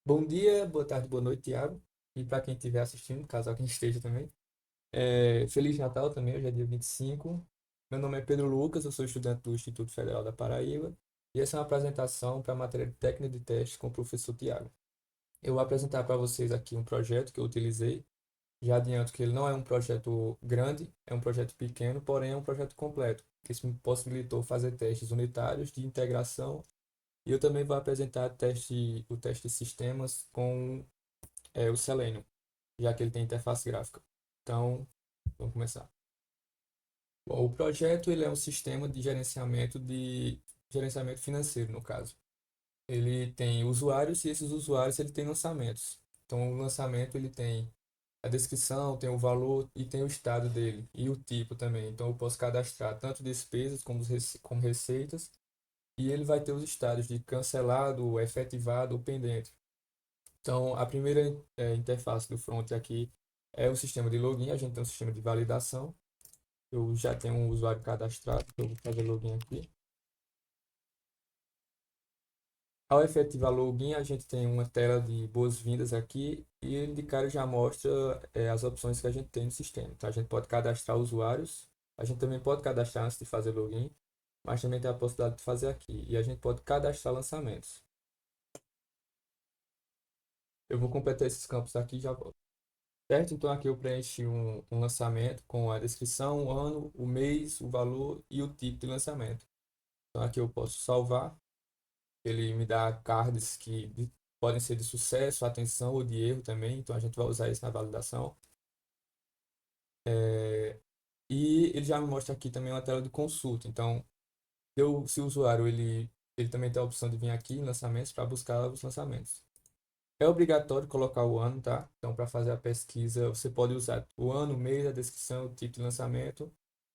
Bom dia, boa tarde, boa noite, Thiago. E para quem estiver assistindo, caso alguém esteja também. Feliz Natal também, hoje é dia 25. Meu nome é Pedro Lucas, eu sou estudante do Instituto Federal da Paraíba. E essa é uma apresentação para a matéria de técnica de teste com o professor Thiago. Eu vou apresentar para vocês aqui um projeto que eu utilizei. Já adianto que ele não é um projeto grande, é um projeto pequeno, porém é um projeto completo, que isso me possibilitou fazer testes unitários de integração. E eu também vou apresentar o teste de sistemas com o Selenium, já que ele tem interface gráfica. Então, vamos começar. Bom, o projeto ele é um sistema de gerenciamento financeiro, no caso. Ele tem usuários e esses usuários ele tem lançamentos. Então, o lançamento ele tem a descrição, tem o valor e tem o estado dele e o tipo também. Então, eu posso cadastrar tanto despesas como receitas e ele vai ter os estados de cancelado, efetivado ou pendente. Então, a primeira interface do front aqui é o sistema de login. A gente tem um sistema de validação. Eu já tenho um usuário cadastrado, eu vou fazer login aqui. Ao efetivar login, a gente tem uma tela de boas-vindas aqui e ele de cara já mostra as opções que a gente tem no sistema. Então, a gente pode cadastrar usuários, a gente também pode cadastrar antes de fazer login, mas também tem a possibilidade de fazer aqui. E a gente pode cadastrar lançamentos. Eu vou completar esses campos aqui e já volto. Certo? Então aqui eu preenchi um lançamento com a descrição, o ano, o mês, o valor e o tipo de lançamento. Então aqui eu posso salvar, ele me dá cards podem ser de sucesso, atenção ou de erro também, então a gente vai usar isso na validação. E ele já me mostra aqui também uma tela de consulta, então se o usuário ele também tem a opção de vir aqui em lançamentos para buscar os lançamentos. É obrigatório colocar o ano, tá? Então, para fazer a pesquisa, você pode usar o ano, o mês, a descrição, o tipo de lançamento,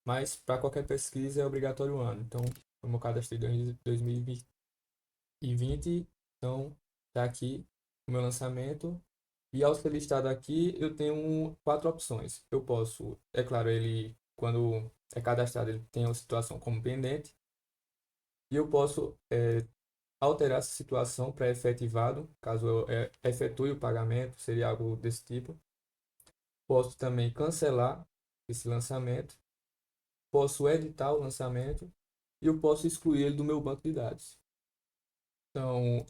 mas para qualquer pesquisa é obrigatório o ano. Então, no meu cadastrei 2020, então tá aqui o meu lançamento. E ao ser listado aqui, eu tenho quatro opções. Eu posso, é claro, ele quando é cadastrado, ele tem a situação como pendente, e eu posso alterar essa situação para efetivado, caso eu efetue o pagamento, seria algo desse tipo. Posso também cancelar esse lançamento, posso editar o lançamento e eu posso excluir ele do meu banco de dados. Então,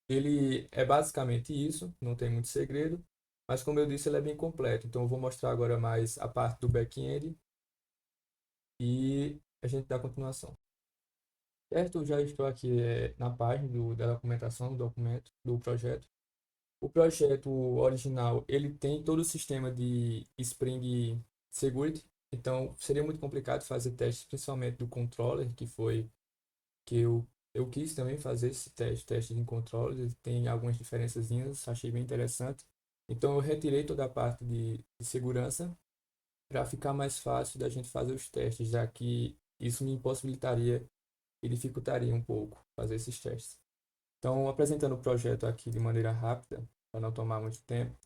ele é basicamente isso, não tem muito segredo, mas como eu disse, ele é bem completo. Então, eu vou mostrar agora mais a parte do back-end e a gente dá continuação. Certo? Eu já estou aqui na página da documentação do documento, do projeto. O projeto original, ele tem todo o sistema de Spring Security, então seria muito complicado fazer testes, principalmente do controller, que foi que eu quis também fazer esse teste em controller, ele tem algumas diferençazinhas, achei bem interessante. Então eu retirei toda a parte de segurança para ficar mais fácil da gente fazer os testes, já que isso me impossibilitaria e dificultaria um pouco fazer esses testes. Então, apresentando o projeto aqui de maneira rápida, para não tomar muito tempo.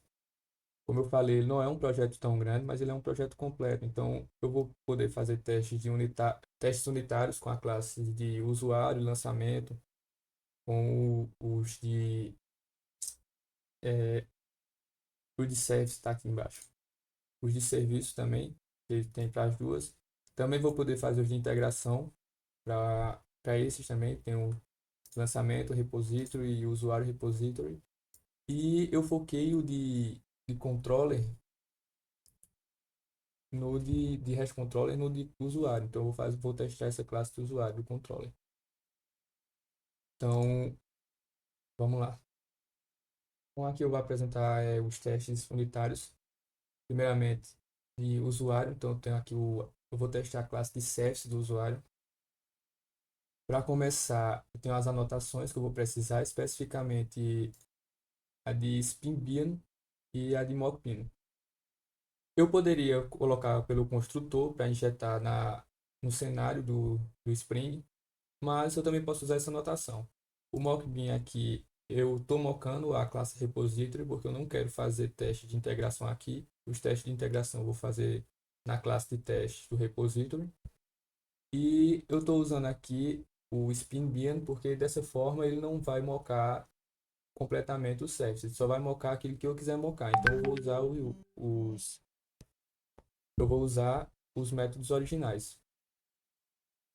Como eu falei, ele não é um projeto tão grande, mas ele é um projeto completo. Então, eu vou poder fazer testes unitários com a classe de usuário, lançamento, com é, os de service está aqui embaixo. Os de serviço também, que ele tem para as duas. Também vou poder fazer os de integração para esses também. Tem o lançamento, repository e usuário repository. E eu foquei de controller no de REST controller no de usuário. Então, vou testar essa classe de usuário do controller. Então, vamos lá. Então, aqui eu vou apresentar os testes unitários. Primeiramente, de usuário. Então, eu tenho aqui eu vou testar a classe de service do usuário. Para começar, eu tenho as anotações que eu vou precisar, especificamente a de SpinBean e a de mockpin. Eu poderia colocar pelo construtor para injetar no cenário do Spring, mas eu também posso usar essa notação. O mockbin aqui, eu estou mocando a classe repository porque eu não quero fazer teste de integração aqui. Os testes de integração eu vou fazer na classe de teste do repository. E eu estou usando aqui o SpinBean porque dessa forma ele não vai mocar completamente o service. Ele só vai mocar aquilo que eu quiser mocar. Então eu vou usar os métodos originais.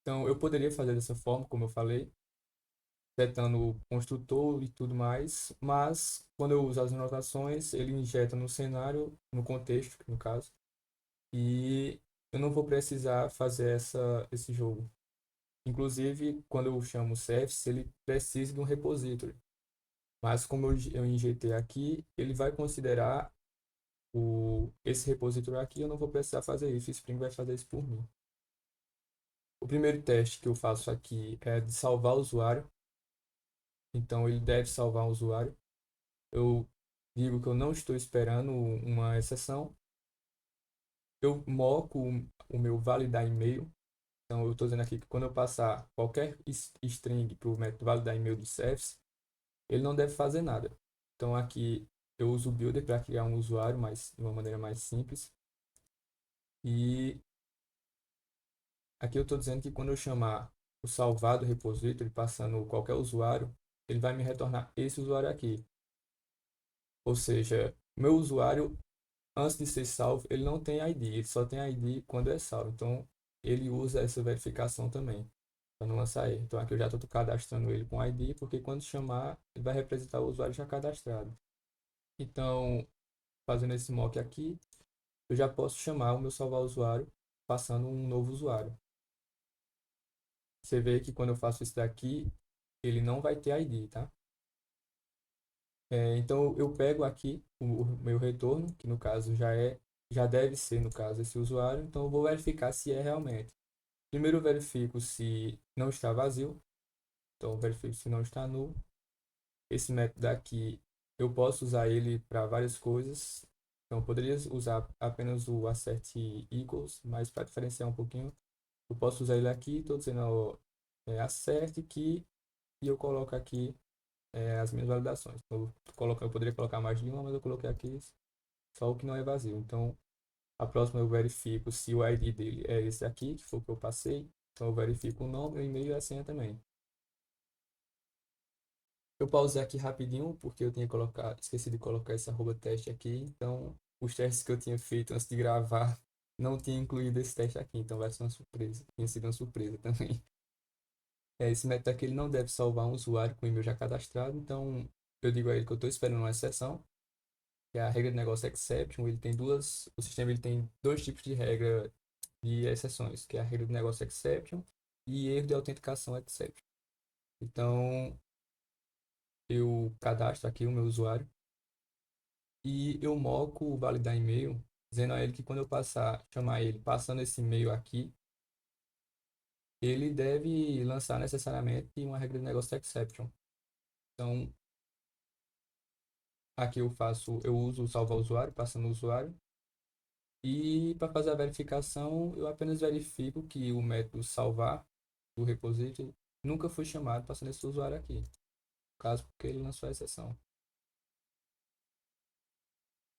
Então eu poderia fazer dessa forma, como eu falei, setando o construtor e tudo mais, mas quando eu uso as anotações, ele injeta no cenário, no contexto, no caso, e eu não vou precisar fazer esse jogo. Inclusive, quando eu chamo o service, ele precisa de um repository. Mas como eu injetei aqui, ele vai considerar esse repository aqui, eu não vou precisar fazer isso, o Spring vai fazer isso por mim. O primeiro teste que eu faço aqui é de salvar o usuário. Então ele deve salvar o usuário. Eu digo que eu não estou esperando uma exceção. Eu moco o meu validar e-mail. Então eu estou dizendo aqui que quando eu passar qualquer string para o método validar e-mail do service, ele não deve fazer nada. Então aqui eu uso o builder para criar um usuário, mas de uma maneira mais simples. E aqui eu estou dizendo que quando eu chamar o salvado repository passando qualquer usuário, ele vai me retornar esse usuário aqui. Ou seja, meu usuário, antes de ser salvo, ele não tem ID, ele só tem ID quando é salvo. Então, ele usa essa verificação também, para não lançar erro. Então, aqui eu já estou cadastrando ele com ID, porque quando chamar, ele vai representar o usuário já cadastrado. Então, fazendo esse mock aqui, eu já posso chamar o meu salvar usuário, passando um novo usuário. Você vê que quando eu faço isso daqui, ele não vai ter ID, tá? Então eu pego aqui o meu retorno, que no caso já deve ser no caso esse usuário, então eu vou verificar se é realmente. Primeiro eu verifico se não está vazio, então eu verifico se não está nulo. Esse método aqui eu posso usar ele para várias coisas. Então eu poderia usar apenas o assert equals, mas para diferenciar um pouquinho, eu posso usar ele aqui, estou dizendo ó, assert que e eu coloco aqui as minhas validações. Eu poderia colocar mais de uma, mas eu coloquei aqui só o que não é vazio. Então, a próxima eu verifico se o ID dele é esse aqui, que foi o que eu passei. Então, eu verifico o nome, o e-mail e a senha também. Eu pausei aqui rapidinho, porque eu tinha colocado, esqueci de colocar esse arroba teste aqui. Então, os testes que eu tinha feito antes de gravar não tinha incluído esse teste aqui. Então, vai ser uma surpresa. Tinha sido uma surpresa também. Esse método aqui ele não deve salvar um usuário com e-mail já cadastrado. Então, eu digo a ele que eu estou esperando uma exceção, que é a regra de negócio exception. O sistema ele tem dois tipos de regra de exceções, que é a regra de negócio exception e erro de autenticação exception. Então, eu cadastro aqui o meu usuário e eu moco o validar e-mail, dizendo a ele que quando eu chamar ele passando esse e-mail aqui, ele deve lançar necessariamente uma regra de negócio exception. Então, aqui eu uso o salvar usuário, passando o usuário. E para fazer a verificação, eu apenas verifico que o método salvar do repository nunca foi chamado passando esse usuário aqui. No caso, porque ele lançou a exceção.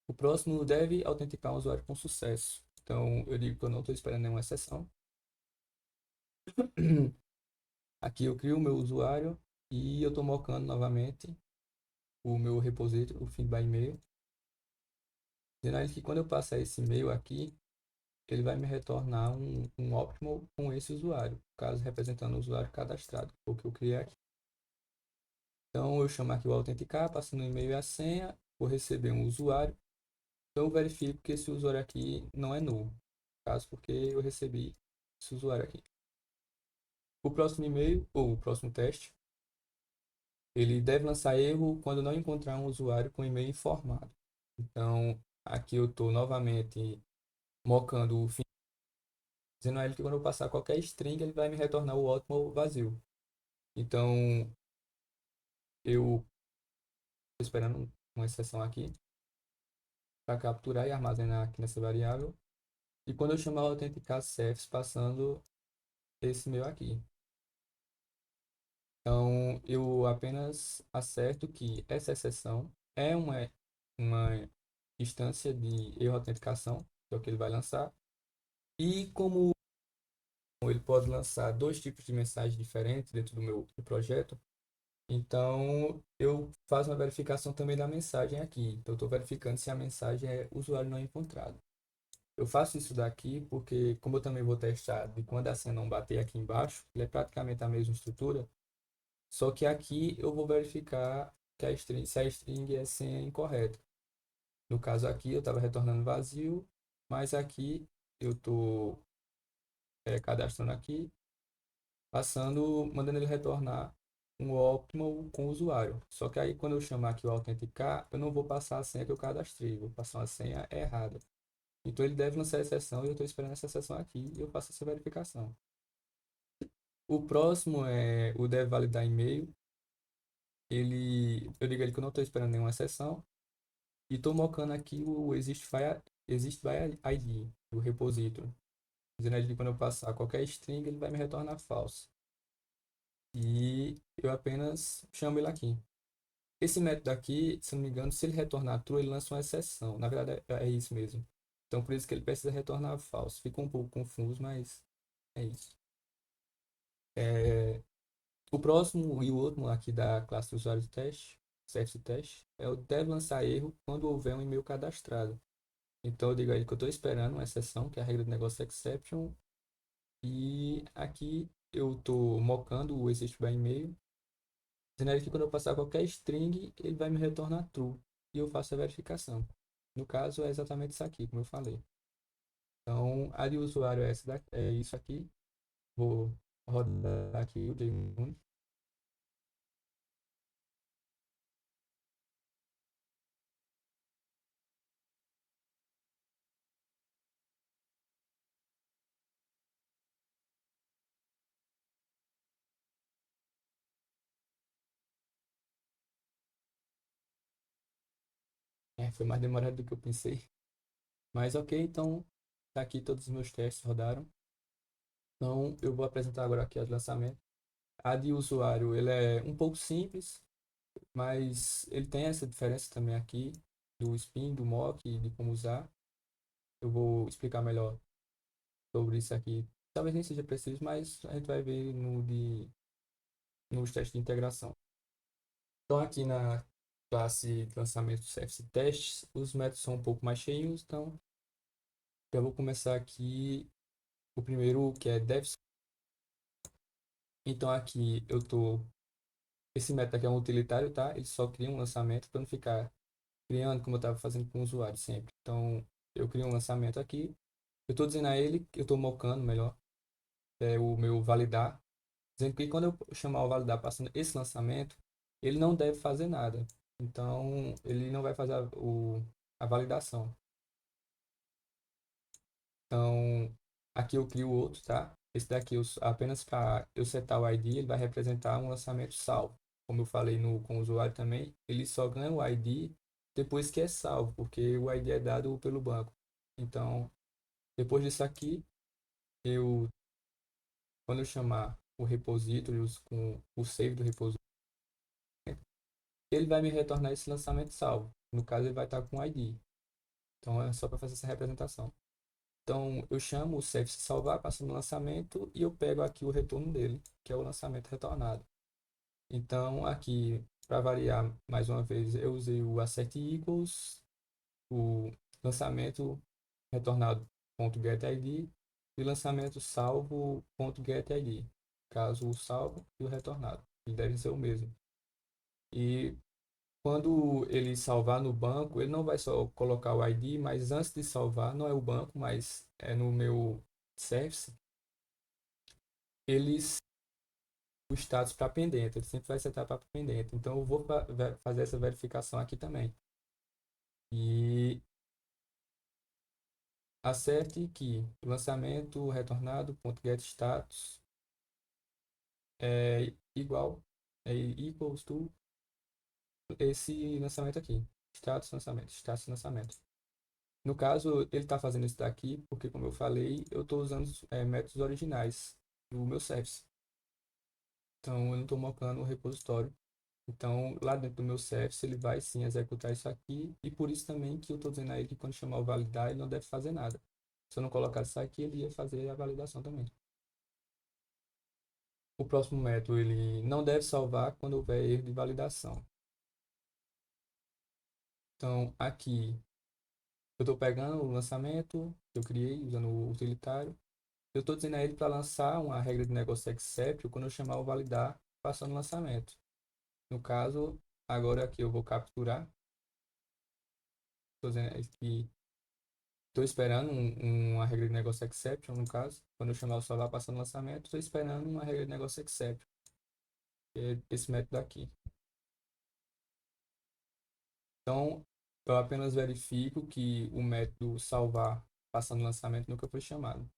O próximo deve autenticar um usuário com sucesso. Então, eu digo que eu não estou esperando nenhuma exceção. Aqui eu crio o meu usuário e eu estou mocando novamente o meu repository, o feed by e-mail. Dizendo a ele que quando eu passar esse e-mail aqui, ele vai me retornar um optimal com esse usuário, no caso representando o usuário cadastrado, o que eu criei aqui. Então eu chamo aqui o autenticar, passando o e-mail e a senha, vou receber um usuário. Então eu verifico que esse usuário aqui não é nulo, no caso porque eu recebi esse usuário aqui. O próximo e-mail, ou o próximo teste, ele deve lançar erro quando não encontrar um usuário com e-mail informado. Então aqui eu estou novamente mocando o fim, dizendo a ele que quando eu passar qualquer string, ele vai me retornar o ótimo vazio. Então eu estou esperando uma exceção aqui para capturar e armazenar aqui nessa variável. E quando eu chamar o autenticar service passando esse meu aqui. Então, eu apenas acerto que essa exceção é uma instância de erro autenticação, que é o que ele vai lançar. E como ele pode lançar dois tipos de mensagens diferentes dentro do meu projeto, Então, eu faço uma verificação também da mensagem aqui. Então, eu estou verificando se a mensagem é usuário não encontrado. Eu faço isso daqui porque, como eu também vou testar de quando a senha não bater aqui embaixo, ele é praticamente a mesma estrutura, só que aqui eu vou verificar que se a string é senha incorreta. No caso aqui, eu estava retornando vazio, mas aqui eu estou cadastrando aqui, mandando ele retornar um optimal com o usuário. Só que aí, quando eu chamar aqui o autenticar, eu não vou passar a senha que eu cadastrei, vou passar uma senha errada. Então ele deve lançar a exceção e eu estou esperando essa exceção aqui e eu faço essa verificação. O próximo é o deve validar e-mail. Eu digo a ele que eu não estou esperando nenhuma exceção e estou mocando aqui o exist by ID, o repository. Dizendo a ele que quando eu passar qualquer string, ele vai me retornar false. E eu apenas chamo ele aqui. Esse método aqui, se não me engano, se ele retornar true, ele lança uma exceção. Na verdade, é isso mesmo. Então, por isso que ele precisa retornar false. Fica um pouco confuso, mas é isso. É, o próximo e o último aqui da classe de usuário de teste, service teste, é o deve lançar erro quando houver um e-mail cadastrado. Então, eu digo aí que eu estou esperando uma exceção, que é a regra do negócio exception. E aqui eu estou mocando o exist by e-mail, dizendo que quando eu passar qualquer string, ele vai me retornar true. E eu faço a verificação. No caso, é exatamente isso aqui, como eu falei. Então, a de usuário é, é isso aqui. Vou rodar aqui o JMUN. Foi mais demorado do que eu pensei. Mas ok, então tá aqui todos os meus testes rodaram. Então, eu vou apresentar agora aqui a de lançamento. A de usuário, ele é um pouco simples, mas ele tem essa diferença também aqui do spin, do mock, de como usar. Eu vou explicar melhor sobre isso aqui. Talvez nem seja preciso, mas a gente vai ver nos testes de integração. Então, aqui na classe de lançamento Service Tests, os métodos são um pouco mais cheios, então eu vou começar aqui o primeiro, que é dev. Então, aqui eu estou. Esse método aqui é um utilitário, tá? Ele só cria um lançamento para não ficar criando como eu estava fazendo com o usuário sempre. Então, eu crio um lançamento aqui. Eu estou dizendo a ele que eu estou mocando melhor, é o meu validar, dizendo que quando eu chamar o validar passando esse lançamento, ele não deve fazer nada. Então, ele não vai fazer a validação. Então, aqui eu crio outro, tá? Esse daqui, apenas para eu setar o ID, ele vai representar um lançamento salvo. Como eu falei com o usuário também, ele só ganha o ID depois que é salvo, porque o ID é dado pelo banco. Então, depois disso aqui, quando eu chamar o repository com o save do repository, ele vai me retornar esse lançamento salvo. No caso, ele vai estar com o ID. Então, é só para fazer essa representação. Então, eu chamo o service salvar, passo no lançamento e eu pego aqui o retorno dele, que é o lançamento retornado. Então, aqui, para variar mais uma vez, eu usei o assert equals, o lançamento retornado.getID e lançamento salvo.getID. Caso o salvo e o retornado, eles devem ser o mesmo. E quando ele salvar no banco, ele não vai só colocar o ID, mas antes de salvar, não é o banco, mas é no meu service, eles o status para pendente, ele sempre vai setar para pendente. Então eu vou fazer essa verificação aqui também. E acerte que o lançamento retornado.getStatus é igual, é equals to esse lançamento aqui. Status lançamento. No caso, ele está fazendo isso daqui porque, como eu falei, eu estou usando métodos originais do meu service. Então, eu não estou mocando o repositório. Então, lá dentro do meu service, ele vai sim executar isso aqui. E por isso também que eu estou dizendo a ele que quando chamar o validar, ele não deve fazer nada. Se eu não colocar isso aqui, ele ia fazer a validação também. O próximo método ele não deve salvar quando houver erro de validação. Então, aqui eu estou pegando o lançamento que eu criei usando o utilitário. Eu estou dizendo a ele para lançar uma regra de negócio exception quando eu chamar o validar passando o lançamento. No caso, agora aqui eu vou capturar. Estou dizendo que estou esperando uma regra de negócio exception, no caso. Quando eu chamar o salvar passando o lançamento, estou esperando uma regra de negócio exception, que é esse método aqui. Então, eu apenas verifico que o método salvar passando o lançamento nunca foi chamado.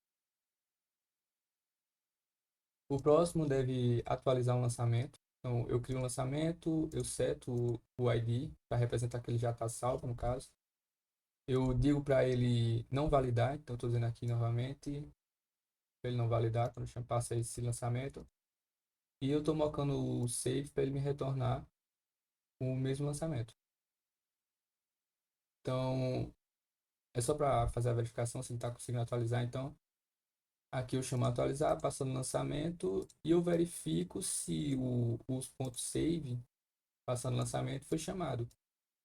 O próximo deve atualizar um lançamento. Então, eu crio um lançamento, eu seto o ID para representar que ele já está salvo, no caso. Eu digo para ele não validar, então estou dizendo aqui novamente, para ele não validar quando eu passo esse lançamento. E eu estou mocando o save para ele me retornar o mesmo lançamento. Então, é só para fazer a verificação se ele está conseguindo atualizar. Então, aqui eu chamo atualizar, passando o lançamento e eu verifico se os pontos save passando o lançamento foi chamado.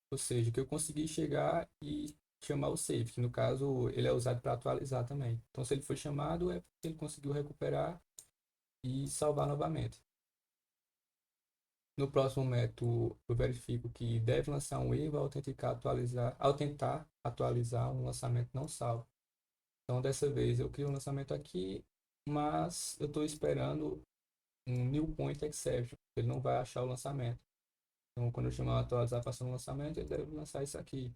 Ou seja, que eu consegui chegar e chamar o save, que no caso ele é usado para atualizar também. Então, se ele foi chamado, é porque ele conseguiu recuperar e salvar novamente. No próximo método, eu verifico que deve lançar um erro ao tentar atualizar um lançamento não salvo. Então, dessa vez, eu crio um lançamento aqui, mas eu estou esperando um new point exception. Ele não vai achar o lançamento. Então, quando eu chamar o atualizar passando o lançamento, ele deve lançar isso aqui.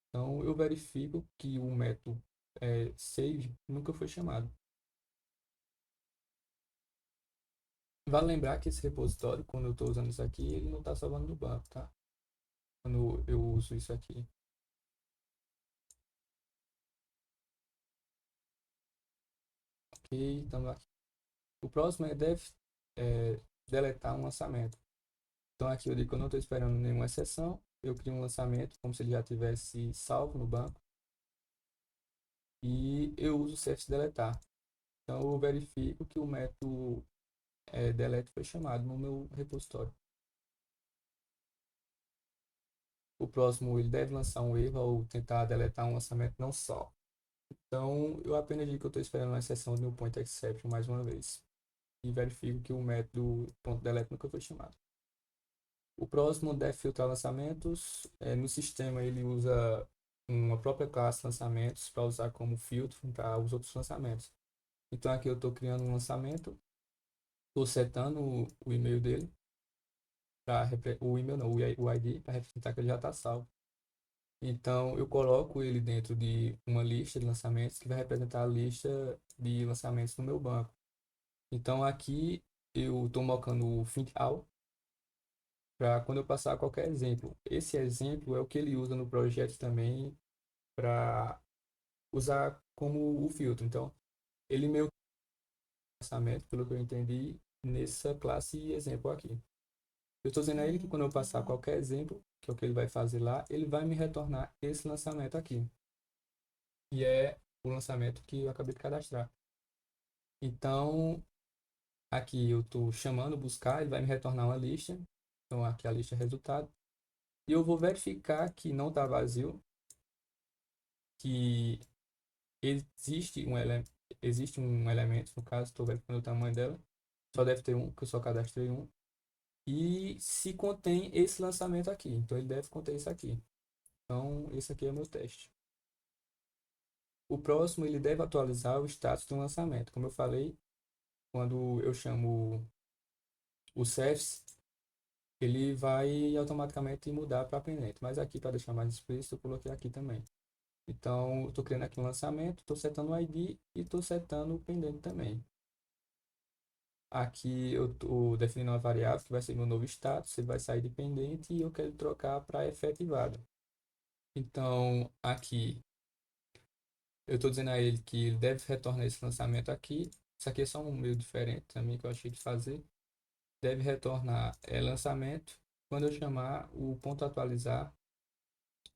Então, eu verifico que o método save nunca foi chamado. Vale lembrar que esse repositório, quando eu estou usando isso aqui, ele não está salvando no banco, tá? Quando eu uso isso aqui. Ok, estamos aqui. O próximo é deve deletar um lançamento. Então, aqui eu digo que eu não estou esperando nenhuma exceção. Eu crio um lançamento como se ele já tivesse salvo no banco. E eu uso o CF deletar. Então, eu verifico que o método delete foi chamado no meu repositório. O próximo, ele deve lançar um erro ou tentar deletar um lançamento não só. Então, eu apenas digo que eu estou esperando uma exceção do meu point exception mais uma vez. E verifico que o método .delete nunca foi chamado. O próximo deve filtrar lançamentos. No sistema, ele usa uma própria classe lançamentos para usar como filtro para os outros lançamentos. Então, aqui eu estou criando um lançamento, estou setando o e-mail dele, o e-mail não, o ID, para representar que ele já está salvo. Então, eu coloco ele dentro de uma lista de lançamentos que vai representar a lista de lançamentos no meu banco. Então, aqui eu estou mocando o all para quando eu passar qualquer exemplo. Esse exemplo é o que ele usa no projeto também para usar como o filtro. Então, ele meio que lançamento, pelo que eu entendi, nessa classe exemplo aqui. Eu estou dizendo a ele que quando eu passar qualquer exemplo, que é o que ele vai fazer lá, ele vai me retornar esse lançamento aqui. E é o lançamento que eu acabei de cadastrar. Então, aqui eu estou chamando buscar, ele vai me retornar uma lista. Então, aqui a lista é resultado. E eu vou verificar que não está vazio, que existe um elemento, no caso, estou verificando o tamanho dela. Só deve ter um, que eu só cadastrei um. E se contém esse lançamento aqui. Então, ele deve conter isso aqui. Então, esse aqui é o meu teste. O próximo, ele deve atualizar o status do lançamento. Como eu falei, quando eu chamo o CEFS, ele vai automaticamente mudar para pendente. Mas aqui, para deixar mais explícito, eu coloquei aqui também. Então, estou criando aqui um lançamento, estou setando o ID e estou setando o pendente também. Aqui eu estou definindo uma variável que vai ser meu novo status, ele vai sair de pendente e eu quero trocar para efetivado. Então, aqui eu estou dizendo a ele que ele deve retornar esse lançamento aqui. Isso aqui é só um meio diferente também que eu achei de fazer. Deve retornar lançamento quando eu chamar o ponto atualizar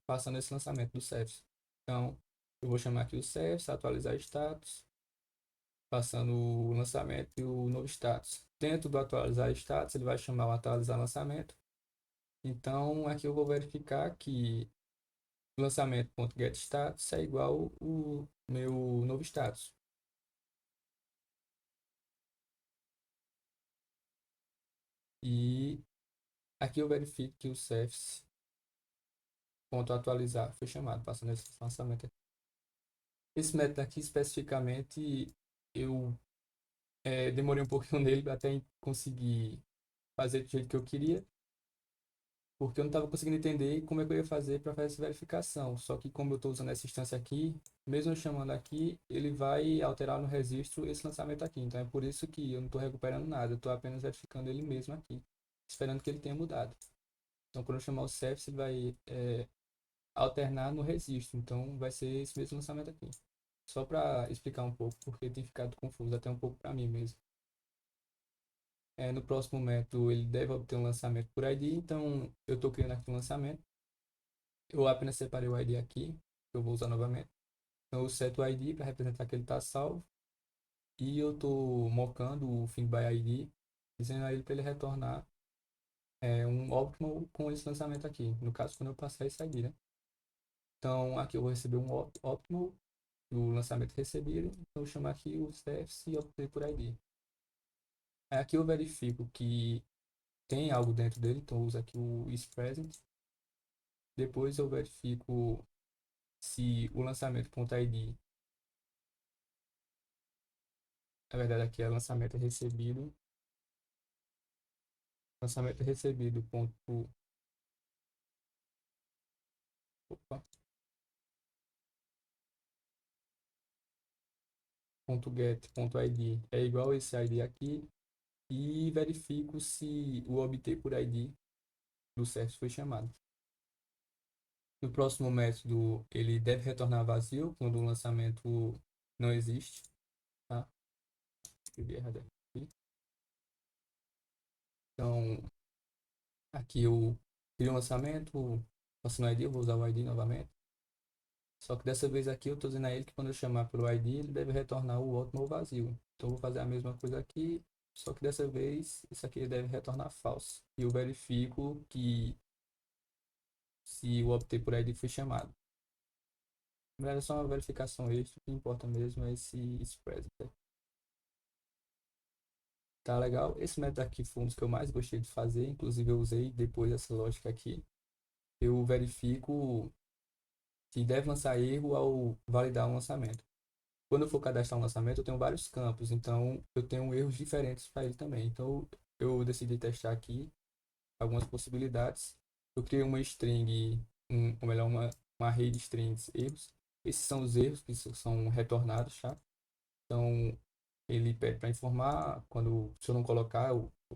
passando esse lançamento do CEFS. Então, eu vou chamar aqui o CEFS, atualizar status. passando o lançamento e o novo status. Dentro do atualizar status, ele vai chamar o atualizar lançamento. Então, aqui eu vou verificar que o lançamento.getStatus é igual o meu novo status. E aqui eu verifico que o CEFS.atualizar foi chamado, passando esse lançamento aqui. Esse método aqui, especificamente, eu demorei um pouquinho nele até conseguir fazer do jeito que eu queria, porque eu não estava conseguindo entender como é que eu ia fazer para fazer essa verificação. Só que como eu estou usando essa instância aqui, mesmo eu chamando aqui, ele vai alterar no registro esse lançamento aqui. Então é por isso que eu não estou recuperando nada, eu estou apenas verificando ele mesmo aqui, esperando que ele tenha mudado. Então quando eu chamar o CEFS, ele vai alternar no registro. Então vai ser esse mesmo lançamento aqui. Só para explicar um pouco, porque tem ficado confuso até um pouco para mim mesmo. No próximo método, ele deve obter um lançamento por ID, então eu estou criando aqui um lançamento. Eu apenas separei o ID aqui, que eu vou usar novamente. Então eu seto o ID para representar que ele está salvo. E eu estou mocando o find by ID, dizendo a ele para ele retornar um optimal com esse lançamento aqui. No caso, quando eu passar esse ID, né? Então aqui eu vou receber um optimal do lançamento recebido. Então eu vou chamar aqui o CFS e obter por ID. Aqui eu verifico que tem algo dentro dele, então eu uso aqui o isPresent. Depois eu verifico se o lançamento.id, na verdade aqui é lançamento recebido, lançamento recebido ponto, opa, ponto get ponto id é igual a esse id aqui e verifico se o obter por id do serviço foi chamado. No próximo método ele deve retornar vazio quando o lançamento não existe, tá? Escrevi errado aqui. Então aqui eu crio um lançamento, passando o id, eu vou usar o id novamente. Só que dessa vez aqui eu estou dizendo a ele que quando eu chamar pelo ID, ele deve retornar o ótimo vazio. Então eu vou fazer a mesma coisa aqui, só que dessa vez isso aqui deve retornar falso. E eu verifico que se o obter por ID foi chamado. Na verdade é só uma verificação extra, o que importa mesmo é esse spread. Tá legal? Esse método aqui foi um dos que eu mais gostei de fazer, inclusive eu usei depois essa lógica aqui. Eu verifico que deve lançar erro ao validar um lançamento. Quando eu for cadastrar um lançamento, eu tenho vários campos, então eu tenho erros diferentes para ele também. Então eu decidi testar aqui algumas possibilidades. Eu criei uma string, ou melhor, uma array de strings erros. Esses são os erros que são retornados, tá? Então ele pede para informar quando se eu não colocar,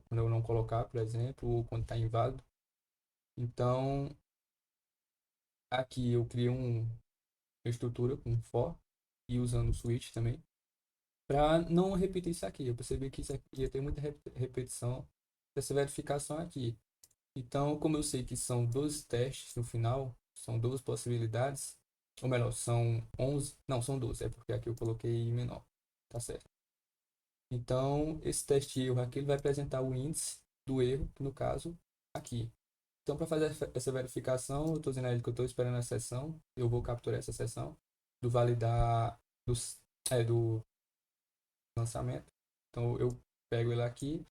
quando eu não colocar, por exemplo, ou quando está inválido. Então aqui eu criei uma estrutura com for e usando o switch também, para não repetir isso aqui. Eu percebi que isso aqui ia ter muita repetição dessa verificação aqui. Então, como eu sei que são 12 testes no final, são 12 possibilidades, ou melhor, são 11, não, são 12, é porque aqui eu coloquei menor, tá certo. Então, esse teste de erro aqui ele vai apresentar o índice do erro, que no caso, aqui. Então, para fazer essa verificação, eu estou dizendo a ele que eu estou esperando a sessão, eu vou capturar essa sessão, do validar do lançamento. Então eu pego ele aqui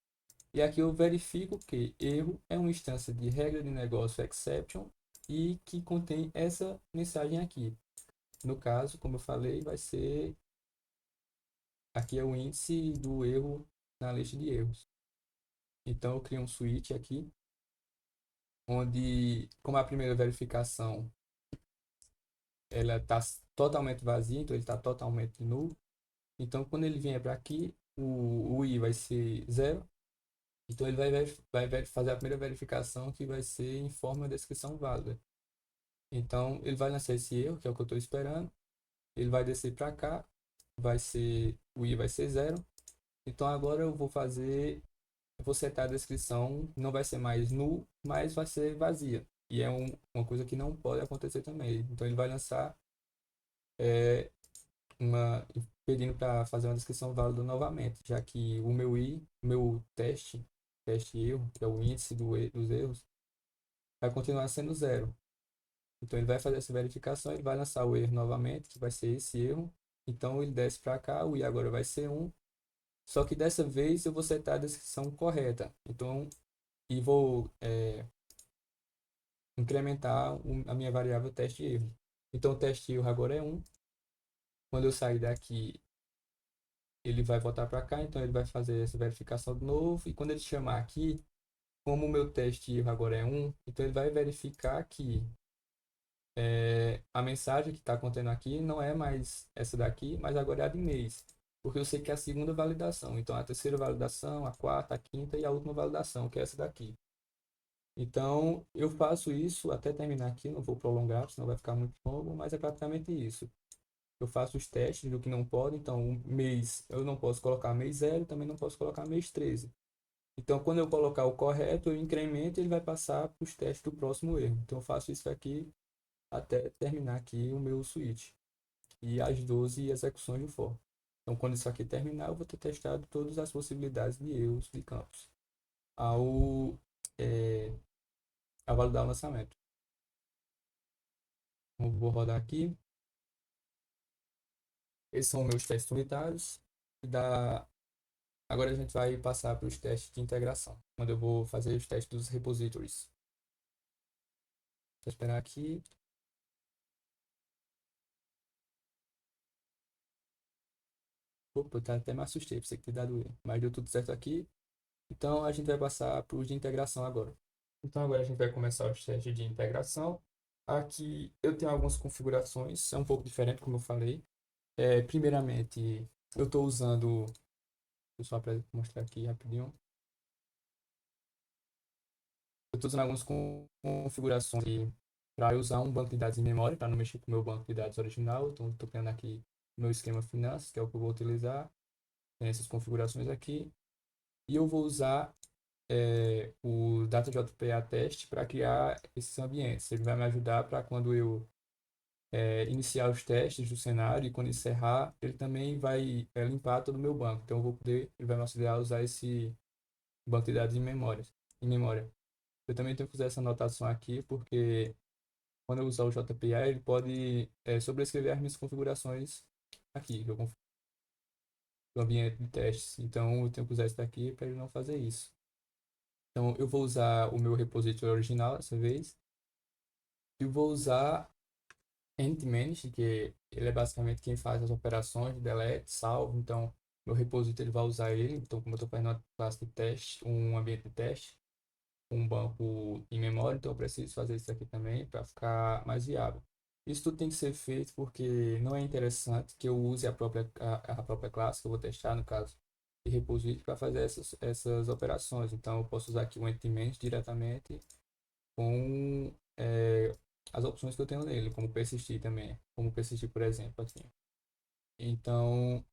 e aqui eu verifico que erro é uma instância de regra de negócio exception e que contém essa mensagem aqui. No caso, como eu falei, vai ser aqui é o índice do erro na lista de erros. Então eu crio um switch aqui, onde como a primeira verificação ela está totalmente vazia, então ele está totalmente nulo. Então quando ele vier para aqui, o i vai ser zero. Então ele vai fazer a primeira verificação que vai ser em forma de descrição válida. Então ele vai lançar esse erro, que é o que eu estou esperando. Ele vai descer para cá, o i vai ser zero. Então agora eu vou setar a descrição, não vai ser mais null, mas vai ser vazia. E é uma coisa que não pode acontecer também. Então ele vai lançar uma pedindo para fazer uma descrição válida novamente, já que o meu teste erro, que é o índice dos erros, vai continuar sendo zero. Então ele vai fazer essa verificação, ele vai lançar o erro novamente, que vai ser esse erro. Então ele desce para cá, o i agora vai ser 1. Só que dessa vez eu vou setar a descrição correta. Então, e vou incrementar a minha variável teste erro. Então o teste erro agora é 1. Quando eu sair daqui, ele vai voltar para cá, então ele vai fazer essa verificação de novo. E quando ele chamar aqui, como o meu teste erro agora é 1, então ele vai verificar que a mensagem que está contendo aqui não é mais essa daqui, mas agora é a de mês. Porque eu sei que é a segunda validação. Então a terceira validação, a quarta, a quinta e a última validação, que é essa daqui. Então eu faço isso até terminar aqui, não vou prolongar, senão vai ficar muito longo, mas é praticamente isso. Eu faço os testes do que não pode, então um mês eu não posso colocar mês 0, também não posso colocar mês 13. Então quando eu colocar o correto, eu incremento e ele vai passar para os testes do próximo erro. Então eu faço isso aqui até terminar aqui o meu switch e as 12 execuções do for. Então quando isso aqui terminar, eu vou ter testado todas as possibilidades de erros de campos ao, é, ao validar o lançamento. Então, vou rodar aqui. Esses são meus testes unitários. Agora a gente vai passar para os testes de integração, quando eu vou fazer os testes dos repositories. Vou esperar aqui. Opa, eu até me assustei, pensei que tinha dado erro, mas deu tudo certo aqui. Então a gente vai passar para os de integração agora. Então agora a gente vai começar os testes de integração. Aqui eu tenho algumas configurações, é um pouco diferente, como eu falei. Primeiramente, eu estou usando, só para mostrar aqui rapidinho. Eu estou usando algumas configurações para usar um banco de dados em memória, para não mexer com o meu banco de dados original. Então, estou criando aqui o meu esquema finanças, que é o que eu vou utilizar. Tem essas configurações aqui. E eu vou usar o DataJPA Test para criar esses ambientes. Ele vai me ajudar para quando eu iniciar os testes do cenário e quando encerrar, ele também vai limpar todo o meu banco. Então, ele vai me auxiliar a usar esse banco de dados em memória. Eu também tenho que usar essa anotação aqui porque quando eu usar o JPA, ele pode sobrescrever as minhas configurações aqui do ambiente de testes. Então, eu tenho que usar isso daqui para ele não fazer isso. Então, eu vou usar o meu repository original dessa vez. E vou usar Entity, que ele é basicamente quem faz as operações de delete, salvo. Então, meu repository ele vai usar ele. Então, como eu estou fazendo uma classe de teste, um ambiente de teste, um banco em memória, então eu preciso fazer isso aqui também para ficar mais viável. Isso tudo tem que ser feito porque não é interessante que eu use a própria classe que eu vou testar, no caso, de repository, para fazer essas operações. Então eu posso usar aqui o entity diretamente com as opções que eu tenho nele, como persistir também, como persistir, por exemplo, aqui. Então,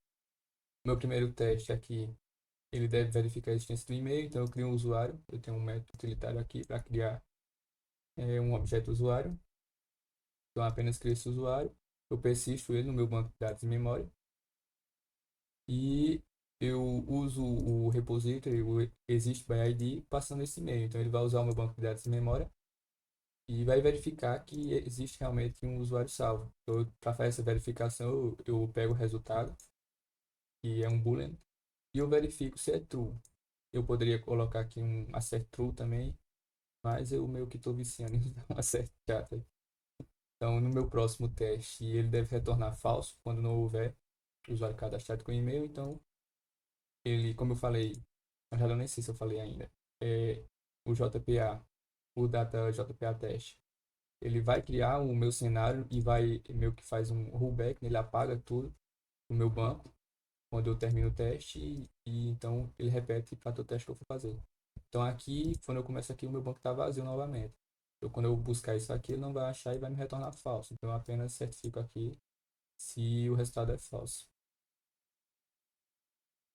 meu primeiro teste aqui, ele deve verificar a existência do e-mail, então eu crio um usuário, eu tenho um método utilitário aqui para criar um objeto usuário. Então, apenas crio esse usuário, eu persisto ele no meu banco de dados em memória e eu uso o repository, o exist by ID, passando esse e-mail. Então, ele vai usar o meu banco de dados em memória e vai verificar que existe realmente um usuário salvo. Então, para fazer essa verificação, eu pego o resultado, que é um boolean, e eu verifico se é true. Eu poderia colocar aqui um assert true também, mas eu meio que estou viciando em dar um assert chata. Então, no meu próximo teste, ele deve retornar falso quando não houver usuário cadastrado com e-mail. Então, ele, como eu falei, na verdade eu nem sei se eu falei ainda, o JPA, o Data JPA Test, ele vai criar o meu cenário e vai meio que faz um rollback, ele apaga tudo no meu banco quando eu termino o teste e então ele repete para todo teste que eu for fazer. Então aqui, quando eu começo aqui, o meu banco está vazio novamente. Então quando eu buscar isso aqui, ele não vai achar e vai me retornar falso. Então eu apenas certifico aqui se o resultado é falso.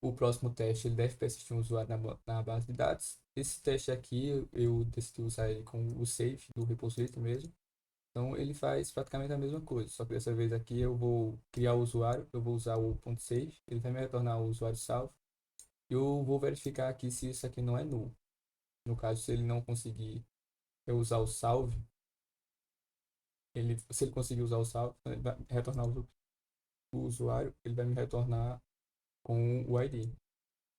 O próximo teste ele deve persistir um usuário na base de dados. Esse teste aqui eu decidi usar ele com o safe do repository mesmo. Então ele faz praticamente a mesma coisa, só que dessa vez aqui eu vou criar o usuário, eu vou usar o ponto .save, ele vai me retornar o usuário salvo. E eu vou verificar aqui se isso aqui não é null. No caso, se ele não conseguir usar o salve, se ele conseguir usar o salve, ele vai retornar o usuário, ele vai me retornar com o ID,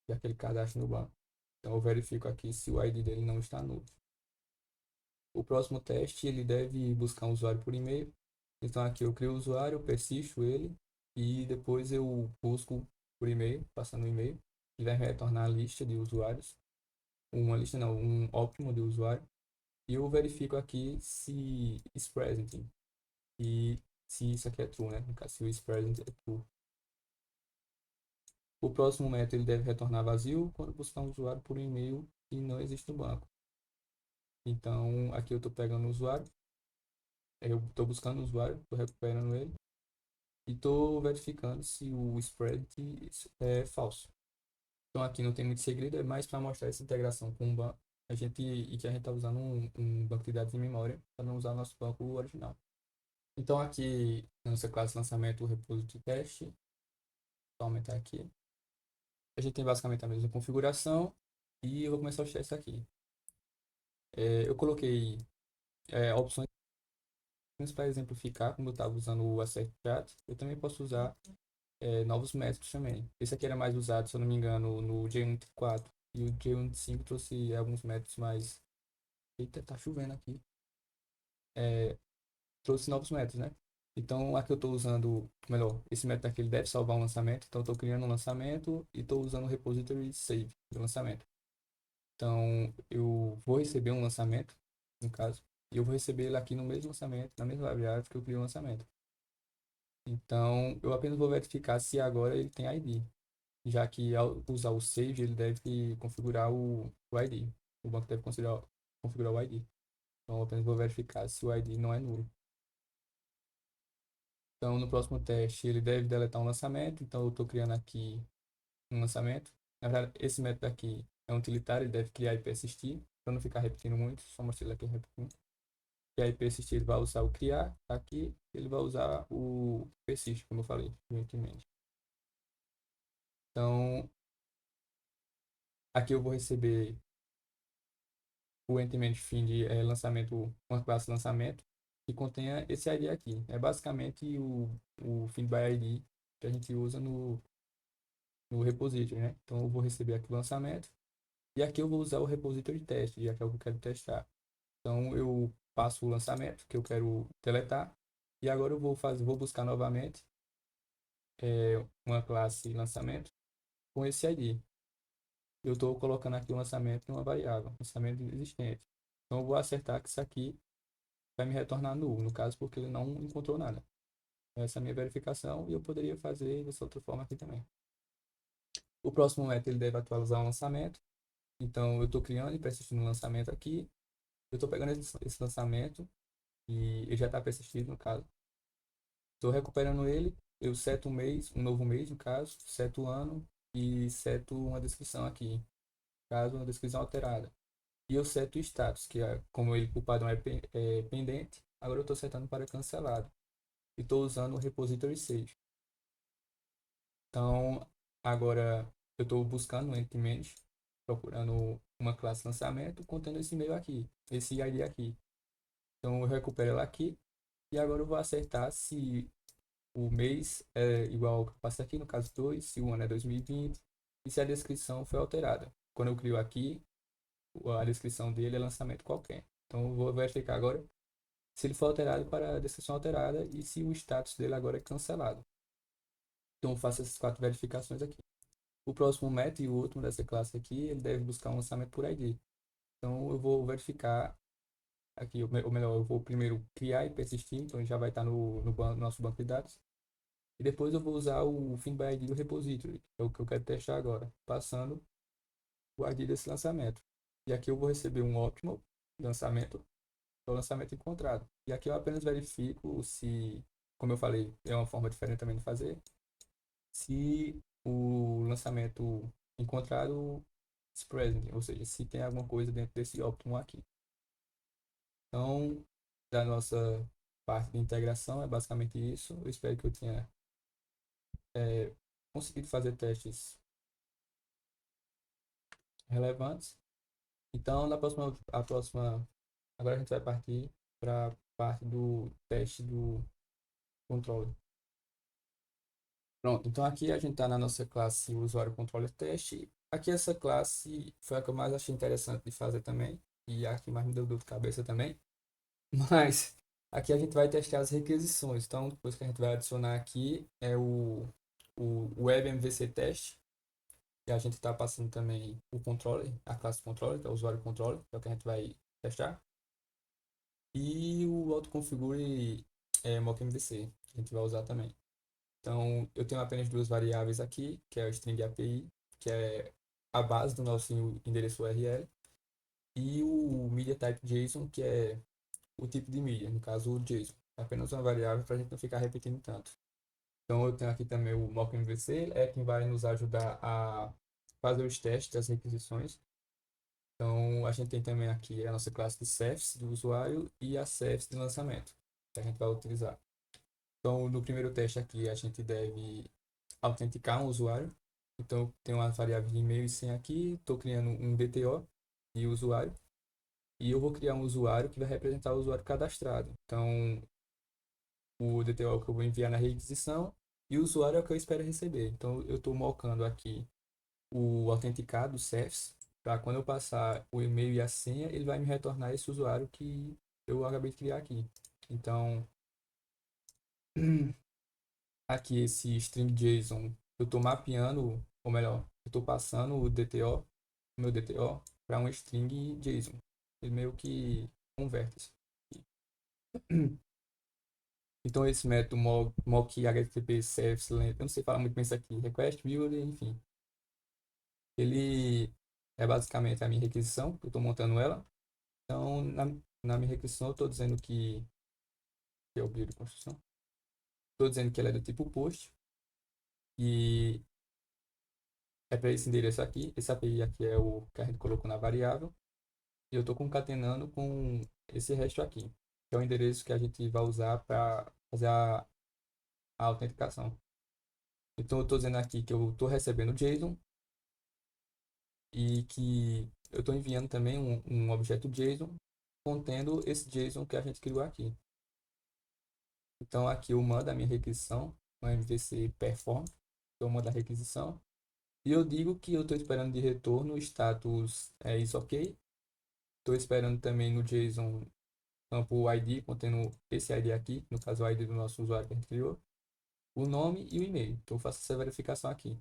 daquele cadastro no banco. Então eu verifico aqui se o ID dele não está nulo. O próximo teste, ele deve buscar um usuário por e-mail. Então aqui eu crio o usuário, eu persisto ele e depois eu busco por e-mail, passando o e-mail. Ele vai retornar a lista de usuários, uma lista não, um óptimo de usuário. E eu verifico aqui se is present e se isso aqui é true, né? No caso, se o is present é true. O próximo método ele deve retornar vazio quando buscar um usuário por e-mail e não existe no banco. Então aqui eu estou pegando o usuário, eu estou buscando o usuário, estou recuperando ele e estou verificando se o spread é falso. Então aqui não tem muito segredo, é mais para mostrar essa integração com o banco. E que a gente está usando um banco de dados em memória para não usar nosso banco original. Então aqui na nossa classe lançamento o repository teste, vou aumentar aqui. A gente tem basicamente a mesma configuração e eu vou começar os testes aqui. Eu coloquei opções para exemplificar, como eu estava usando o Assert Chat, eu também posso usar novos métodos também. Esse aqui era mais usado, se eu não me engano, no J1.4 e o J1.5 trouxe alguns métodos mais... Eita, tá chovendo aqui. Trouxe novos métodos, né? Então aqui eu estou usando, melhor, esse método aqui ele deve salvar um lançamento, então eu estou criando um lançamento e estou usando o repository save do lançamento. Então eu vou receber um lançamento, no caso, e eu vou receber ele aqui no mesmo lançamento, na mesma variável que eu criei o lançamento. Então eu apenas vou verificar se agora ele tem ID, já que ao usar o save ele deve configurar o ID. O banco deve configurar o ID. Então eu apenas vou verificar se o ID não é nulo. Então, no próximo teste, ele deve deletar um lançamento. Então, eu estou criando aqui um lançamento. Na verdade, esse método aqui é um utilitário, ele deve criar e persistir. Para não ficar repetindo muito, só mostrar ele aqui repetindo. Criar e persistir, ele vai usar o criar, tá aqui. Ele vai usar o persist, como eu falei, evidentemente. Então, aqui eu vou receber o endpoint fim de lançamento, uma classe lançamento, que contenha esse ID aqui. É basicamente o find by ID que a gente usa no repository, né? Então eu vou receber aqui o lançamento e aqui eu vou usar o repository teste, já que é o que eu quero testar. Então eu passo o lançamento que eu quero deletar e agora eu vou buscar novamente uma classe lançamento com esse ID. Eu estou colocando aqui o lançamento em uma variável, lançamento existente. Então eu vou acertar que isso aqui vai me retornar null, no caso porque ele não encontrou nada. Essa é a minha verificação e eu poderia fazer dessa outra forma aqui também. O próximo método ele deve atualizar o lançamento. Então eu estou criando e persistindo o lançamento aqui. Eu estou pegando esse lançamento e ele já está persistido no caso. Estou recuperando ele. Eu seto um mês, um novo mês no caso, seto o ano e seto uma descrição aqui, caso uma descrição alterada. E eu seto o status, que é como ele o padrão é pendente, agora eu estou setando para cancelado. E estou usando o repository save. Então agora eu estou buscando o endpoint, procurando uma classe lançamento contendo esse e-mail aqui, esse ID aqui. Então eu recupero ela aqui e agora eu vou acertar se o mês é igual ao que eu passei aqui, no caso 2, se o ano é 2020 e se a descrição foi alterada. Quando eu crio aqui, a descrição dele é lançamento qualquer. Então eu vou verificar agora se ele foi alterado para a descrição alterada e se o status dele agora é cancelado. Então eu faço essas 4 verificações aqui. O próximo método e o último dessa classe aqui, ele deve buscar um lançamento por ID. Então eu vou verificar aqui, ou melhor, eu vou primeiro criar e persistir, então já vai estar no nosso banco de dados. E depois eu vou usar o find by ID do repository, que é o que eu quero testar agora, passando o ID desse lançamento. E aqui eu vou receber um optimal lançamento, que é o lançamento encontrado. E aqui eu apenas verifico se, como eu falei, é uma forma diferente também de fazer, se o lançamento encontrado is present, ou seja, se tem alguma coisa dentro desse optimal aqui. Então, da nossa parte de integração, é basicamente isso. Eu espero que eu tenha conseguido fazer testes relevantes. Então, agora a gente vai partir para a parte do teste do controle. Pronto, então aqui a gente está na nossa classe usuário controller teste. Aqui essa classe foi a que eu mais achei interessante de fazer também, e a que mais me deu dor de cabeça também. Mas aqui a gente vai testar as requisições. Então, depois que a gente vai adicionar aqui é o Web MVC Test. E a gente está passando também o controller, a classe controller, que é o usuário controller, que é o que a gente vai testar. E o autoconfigure mock MVC, que a gente vai usar também. Então, eu tenho apenas duas variáveis aqui, que é o string API, que é a base do nosso endereço URL, e o media type JSON, que é o tipo de mídia, no caso o JSON. É apenas uma variável para a gente não ficar repetindo tanto. Então, eu tenho aqui também o mock MVC, é quem vai nos ajudar a fazer os testes das requisições. Então, a gente tem também aqui a nossa classe de CEFs do usuário e a CEFs de lançamento, que a gente vai utilizar. Então, no primeiro teste aqui, a gente deve autenticar um usuário. Então, tem uma variável de e-mail e senha aqui. Estou criando um DTO de usuário. E eu vou criar um usuário que vai representar o usuário cadastrado. Então, o DTO é o que eu vou enviar na requisição e o usuário é o que eu espero receber. Então, eu estou mocando aqui o autenticado, o CEFs, para quando eu passar o e-mail e a senha, ele vai me retornar esse usuário que eu acabei de criar aqui. Então, aqui esse string JSON, eu estou mapeando, ou melhor, eu estou passando o DTO, o meu DTO, para um string JSON. Ele meio que converte isso. Então esse método mock HTTP service, eu não sei falar muito bem isso aqui, request builder, enfim. Ele é basicamente a minha requisição, eu estou montando ela. Então na minha requisição eu estou dizendo que é o build de construção. Estou dizendo que ela é do tipo post e é para esse endereço aqui. Esse API aqui é o que a gente colocou na variável. E eu estou concatenando com esse resto aqui, que é o endereço que a gente vai usar para fazer a autenticação. Então eu estou dizendo aqui que eu estou recebendo o JSON e que eu estou enviando também um objeto JSON contendo esse JSON que a gente criou aqui. Então aqui eu mando a minha requisição, o MVC perform, eu mando a requisição e eu digo que eu estou esperando de retorno o status is ok. Estou esperando também no JSON campo ID, contendo esse ID aqui, no caso o ID do nosso usuário que a gente criou, o nome e o e-mail. Então eu faço essa verificação aqui.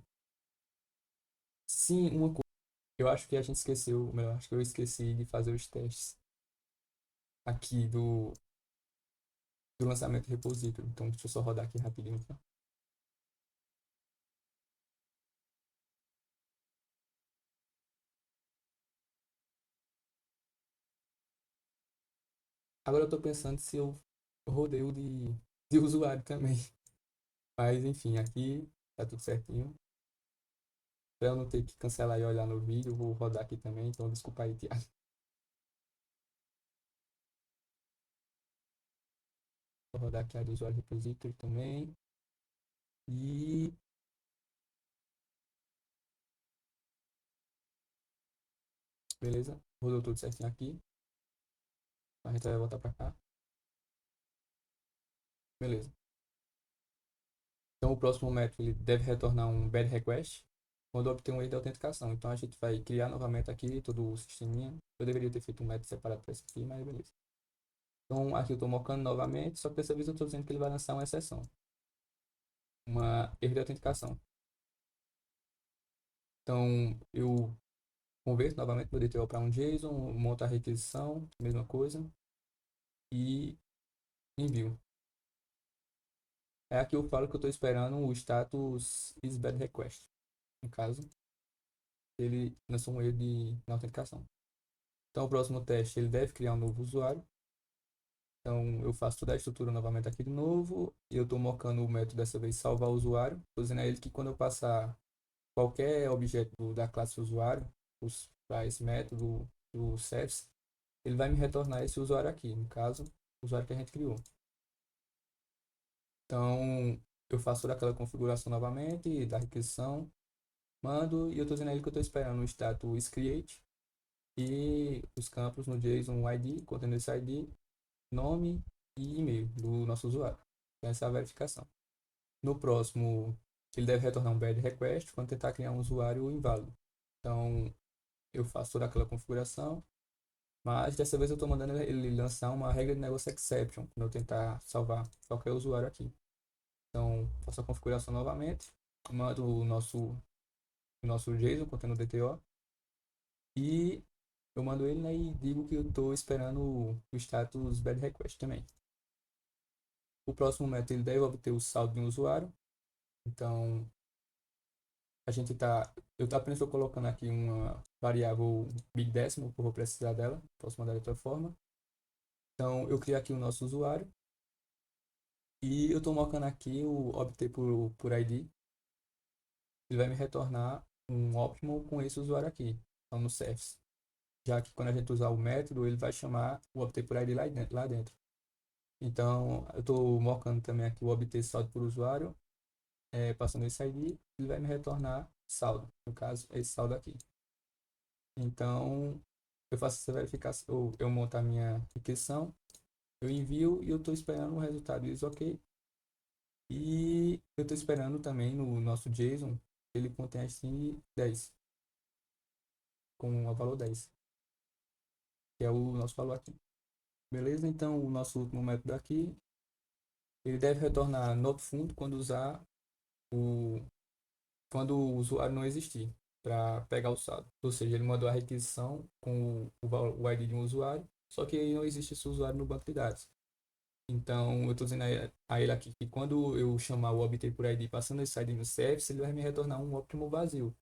Sim, uma coisa, eu acho que a gente esqueceu, eu acho que eu esqueci de fazer os testes aqui do lançamento do repository. Então deixa eu só rodar aqui rapidinho. Tá? Agora eu estou pensando se eu rodei o de usuário também. Mas enfim, aqui tá tudo certinho. Para eu não ter que cancelar e olhar no vídeo, eu vou rodar aqui também. Então desculpa aí, Tiago. Vou rodar aqui a do usuário repository também. E beleza, rodou tudo certinho aqui. A gente vai voltar para cá. Beleza. Então o próximo método ele deve retornar um bad request quando obter um erro de autenticação. Então a gente vai criar novamente aqui todo o sisteminha. Eu deveria ter feito um método separado para esse aqui, mas beleza. Então aqui eu estou mocando novamente, só que dessa vez eu estou dizendo que ele vai lançar uma exceção. Uma erro de autenticação. Então eu converto novamente meu DTO para um JSON, monto a requisição, mesma coisa, e envio. É aqui eu falo que eu estou esperando o status is bad request. No caso, ele lançou um erro na autenticação. Então, o próximo teste, ele deve criar um novo usuário. Então, eu faço toda a estrutura novamente aqui de novo. E eu estou mocando o método dessa vez salvar o usuário. Estou dizendo a ele que quando eu passar qualquer objeto da classe usuário para esse método do CEFs, ele vai me retornar esse usuário aqui. No caso, o usuário que a gente criou. Então, eu faço toda aquela configuração novamente, da requisição, mando e eu estou dizendo a ele que eu estou esperando o status create e os campos no JSON ID, contendo esse ID, nome e e-mail do nosso usuário. Então, essa é a verificação. No próximo, ele deve retornar um bad request quando tentar criar um usuário inválido. Então, eu faço toda aquela configuração, mas dessa vez eu estou mandando ele lançar uma regra de negócio exception quando eu tentar salvar qualquer usuário aqui. Então, faço a configuração novamente, mando o nosso JSON contendo o DTO e eu mando ele, né, e digo que eu estou esperando o status bad request também. O próximo método ele deve obter o saldo de um usuário. Então, eu apenas estou colocando aqui uma variável big decimal, que eu vou precisar dela, posso mandar de outra forma. Então, eu crio aqui o nosso usuário e eu estou marcando aqui o obter por ID. Ele vai me retornar um optimal com esse usuário aqui, então no service. Já que quando a gente usar o método, ele vai chamar o obter por ID lá dentro. Então, eu estou marcando também aqui o obter saldo por usuário, passando esse ID, ele vai me retornar saldo, no caso, esse saldo aqui. Então, eu faço essa verificação, eu monto a minha requisição, eu envio e eu estou esperando o resultado disso, ok? E eu estou esperando também no nosso JSON, ele contém assim 10, com o valor 10, que é o nosso valor aqui. Beleza? Então, o nosso último método aqui, ele deve retornar not fundo o, quando o usuário não existir, para pegar o saldo. Ou seja, ele mandou a requisição com o ID de um usuário, só que não existe esse usuário no banco de dados. Então, eu estou dizendo a ele aqui que quando eu chamar o obter por ID passando esse ID no service, ele vai me retornar um óptimo vazio.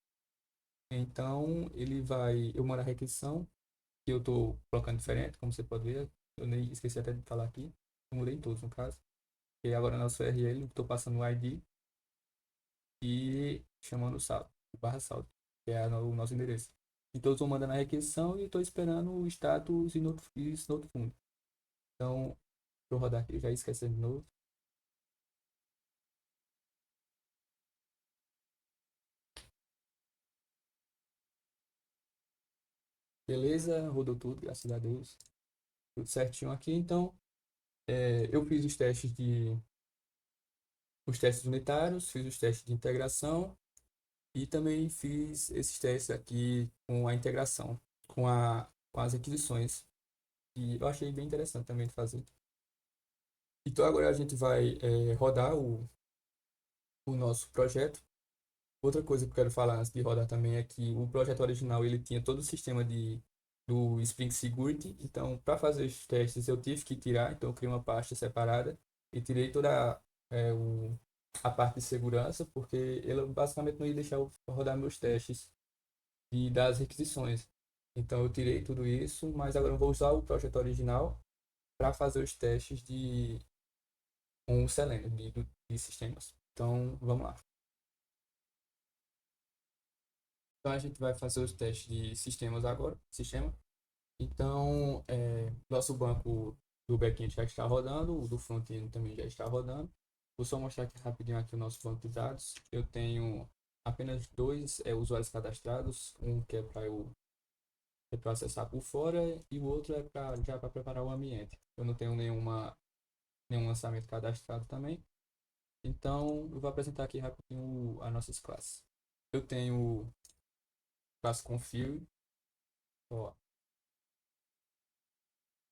Então, eu mando a requisição, que eu estou colocando diferente, como você pode ver. Eu nem esqueci até de falar aqui. Eu mudei em todos, no caso. E agora no nosso URL, estou passando o ID e chamando o saldo, o barra saldo, que é o nosso endereço. Então, eu estou mandando a requisição e estou esperando o status e not fundo. Então, vou rodar aqui, já esqueci de novo. Beleza, rodou tudo, graças a Deus. Tudo certinho aqui. Então, eu fiz os testes unitários, fiz os testes de integração e também fiz esses testes aqui com a integração, com as requisições. E eu achei bem interessante também de fazer. Então agora a gente vai rodar o nosso projeto. Outra coisa que eu quero falar antes de rodar também é que o projeto original ele tinha todo o sistema do Spring Security. Então, para fazer os testes, eu tive que tirar. Então, eu criei uma pasta separada e tirei toda a parte de segurança, porque ele basicamente não ia deixar eu rodar meus testes das requisições. Então, eu tirei tudo isso, mas agora eu vou usar o projeto original para fazer os testes com o Selenium, de sistemas. Então, vamos lá. Então, a gente vai fazer os testes de sistemas agora. Sistema. Então, nosso banco do backend já está rodando, o do front-end também já está rodando. Vou só mostrar aqui rapidinho aqui o nosso banco de dados. Eu tenho apenas dois usuários cadastrados, um que é para acessar por fora e o outro é já para preparar o ambiente. Eu não tenho nenhum lançamento cadastrado também. Então, eu vou apresentar aqui rapidinho as nossas classes. Eu tenho classe config, ó,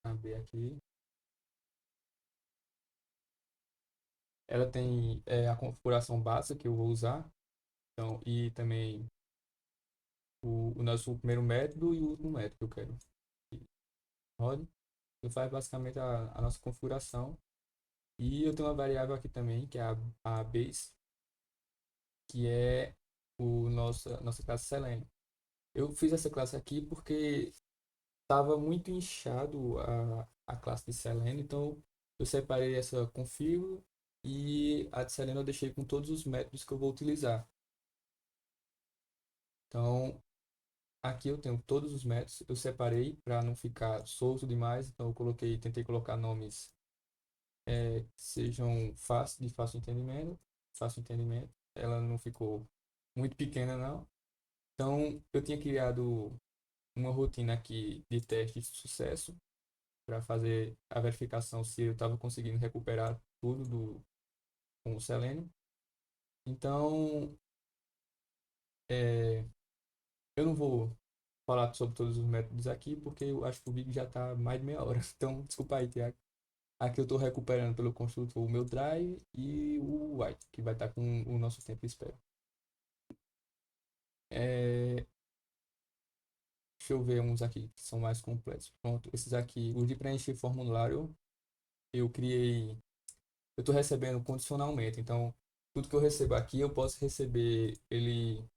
abrir aqui. Ela tem a configuração básica que eu vou usar, então, e também o nosso primeiro método e o último método que eu quero que rode. Ele faz basicamente a nossa configuração. E eu tenho uma variável aqui também, que é a base, que é nossa classe Selenium. Eu fiz essa classe aqui porque estava muito inchado a classe de Selenium, então eu separei essa config e a de Selenium eu deixei com todos os métodos que eu vou utilizar. Então, aqui eu tenho todos os métodos, eu separei para não ficar solto demais, então tentei colocar nomes sejam de fácil entendimento. Ela não ficou muito pequena, não. Então, eu tinha criado uma rotina aqui de teste de sucesso para fazer a verificação se eu estava conseguindo recuperar tudo com o Selenium. Então, é, eu não vou falar sobre todos os métodos aqui, porque eu acho que o vídeo já está mais de meia hora. Então, desculpa aí, Tiago. Aqui eu estou recuperando pelo construtor o meu drive e o white, que vai estar com o nosso tempo de espera. É, deixa eu ver uns aqui que são mais completos. Pronto, esses aqui, os de preencher formulário, eu criei, eu estou recebendo condicionalmente. Então, tudo que eu recebo aqui, eu posso receber ele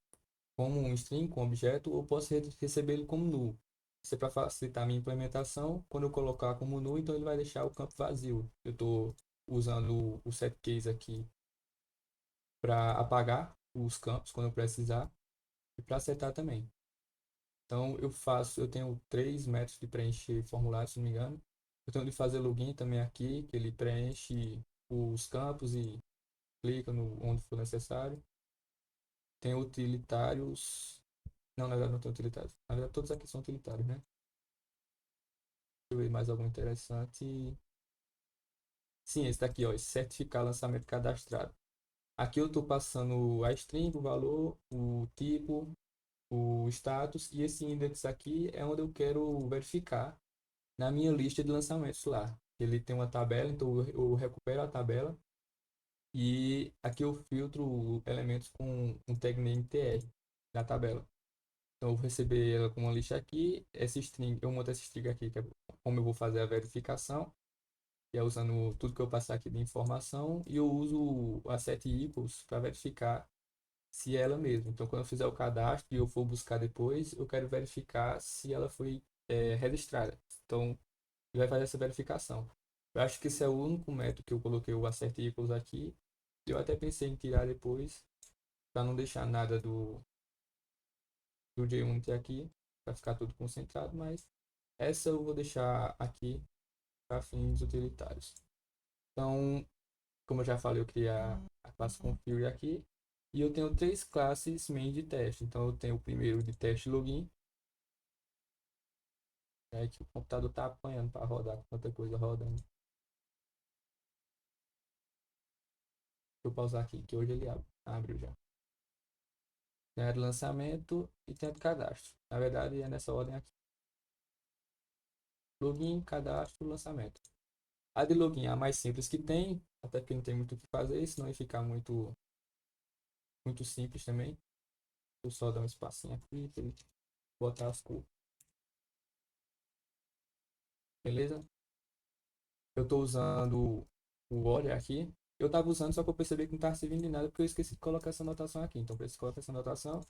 como um string, com objeto, ou posso receber ele como null. Isso é para facilitar a minha implementação. Quando eu colocar como null, então ele vai deixar o campo vazio. Eu estou usando o setCase aqui para apagar os campos quando eu precisar e para acertar também. Então eu tenho três métodos de preencher formulário, se não me engano. Eu tenho de fazer login também aqui, que ele preenche os campos e clica no onde for necessário. Tem utilitários. Não, na verdade não tem utilitários. Na verdade todos aqui são utilitários, né? Deixa eu ver mais algum interessante. Sim, esse daqui, ó, certificar lançamento cadastrado. Aqui eu estou passando a string, o valor, o tipo, o status, e esse index aqui é onde eu quero verificar na minha lista de lançamentos lá. Ele tem uma tabela, então eu recupero a tabela e aqui eu filtro elementos com um tag name tr da tabela. Então eu vou receber ela com uma lista aqui, essa string, eu monto essa string aqui, que é como eu vou fazer a verificação, que é usando tudo que eu passar aqui de informação, e eu uso a set equals para verificar se é ela mesma. Então, quando eu fizer o cadastro e eu for buscar depois, eu quero verificar se ela foi registrada. Então, ele vai fazer essa verificação. Eu acho que esse é o único método que eu coloquei o assert equals aqui. Eu até pensei em tirar depois, para não deixar nada do JUnity aqui, para ficar tudo concentrado, mas essa eu vou deixar aqui para fins utilitários. Então, como eu já falei, eu criei a classe config aqui. E eu tenho três classes main de teste. Então, eu tenho o primeiro de teste login. É que o computador tá apanhando para rodar, com tanta coisa rodando. Vou pausar aqui, que hoje ele abre já. Tem a de lançamento e tem a de cadastro. Na verdade, é nessa ordem aqui. Login, cadastro, lançamento. A de login é a mais simples que tem, até porque não tem muito o que fazer, senão ia ficar muito simples também. Vou só dar um espacinho aqui para ele botar as cores. Beleza? Eu estou usando o Order aqui. Eu estava usando, só que eu percebi que não estava servindo de nada porque eu esqueci de colocar essa anotação aqui. Então, preciso colocar essa anotação.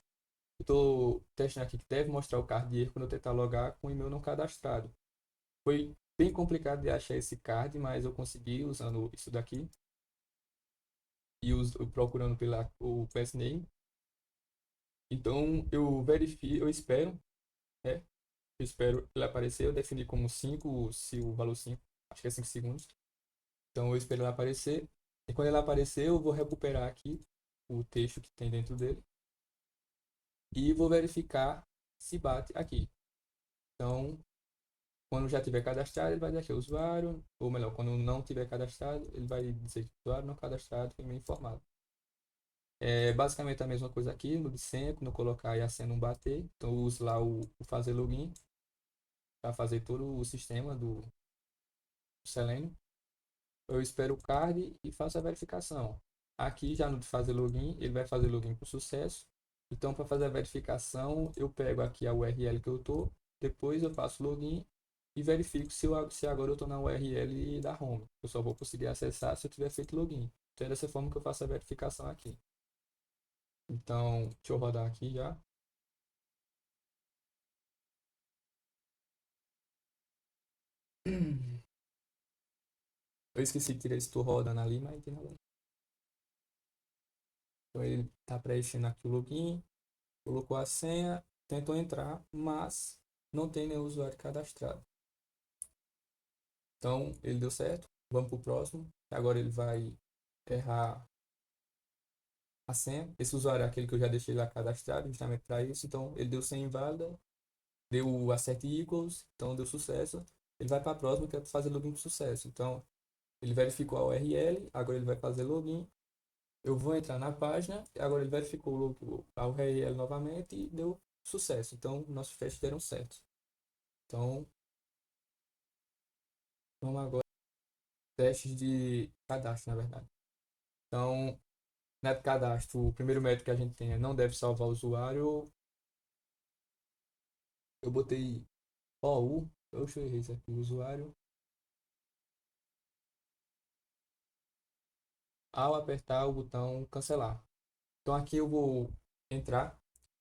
Estou testando aqui que deve mostrar o card de erro quando eu tentar logar com o e-mail não cadastrado. Foi bem complicado de achar esse card, mas eu consegui usando isso daqui e procurando pela o passname. Então eu verifico, eu espero, né? Eu espero ele aparecer. Eu defini como 5, se o valor 5, acho que é 5 segundos. Então eu espero ele aparecer. E quando ele aparecer, eu vou recuperar aqui o texto que tem dentro dele e vou verificar se bate aqui. Então, quando já tiver cadastrado, ele vai dizer que é usuário, ou melhor, quando não tiver cadastrado, ele vai dizer que usuário não cadastrado foi me informado. É basicamente a mesma coisa aqui, no de senha, quando eu colocar e a senha não bater, então eu uso lá o fazer login para fazer todo o sistema do Selenium. Eu espero o card e faço a verificação. Aqui já no de fazer login, ele vai fazer login com sucesso. Então, para fazer a verificação, eu pego aqui a URL que eu estou, depois eu faço login e verifico se agora eu estou na URL da home. Eu só vou conseguir acessar se eu tiver feito login. Então é dessa forma que eu faço a verificação aqui. Então, deixa eu rodar aqui já. Eu esqueci de tirar esse estou rodando ali, mas não tem nada. Então ele está preenchendo aqui o login, colocou a senha, tentou entrar, mas não tem nenhum usuário cadastrado. Então ele deu certo. Vamos pro próximo. Agora ele vai errar a senha. Esse usuário é aquele que eu já deixei lá cadastrado, justamente para isso. Então, ele deu senha inválida, deu o acert equals, então deu sucesso. Ele vai para a próxima, que é fazer login com sucesso. Então, ele verificou a URL, agora ele vai fazer login. Eu vou entrar na página, agora ele verificou a URL novamente e deu sucesso. Então, nossos testes deram certo. Então, vamos agora testes de cadastro, na verdade. Então, método cadastro, o primeiro método que a gente tem é não deve salvar o usuário. Eu botei OU, eu errei isso aqui, usuário. Ao apertar o botão cancelar. Então aqui eu vou entrar.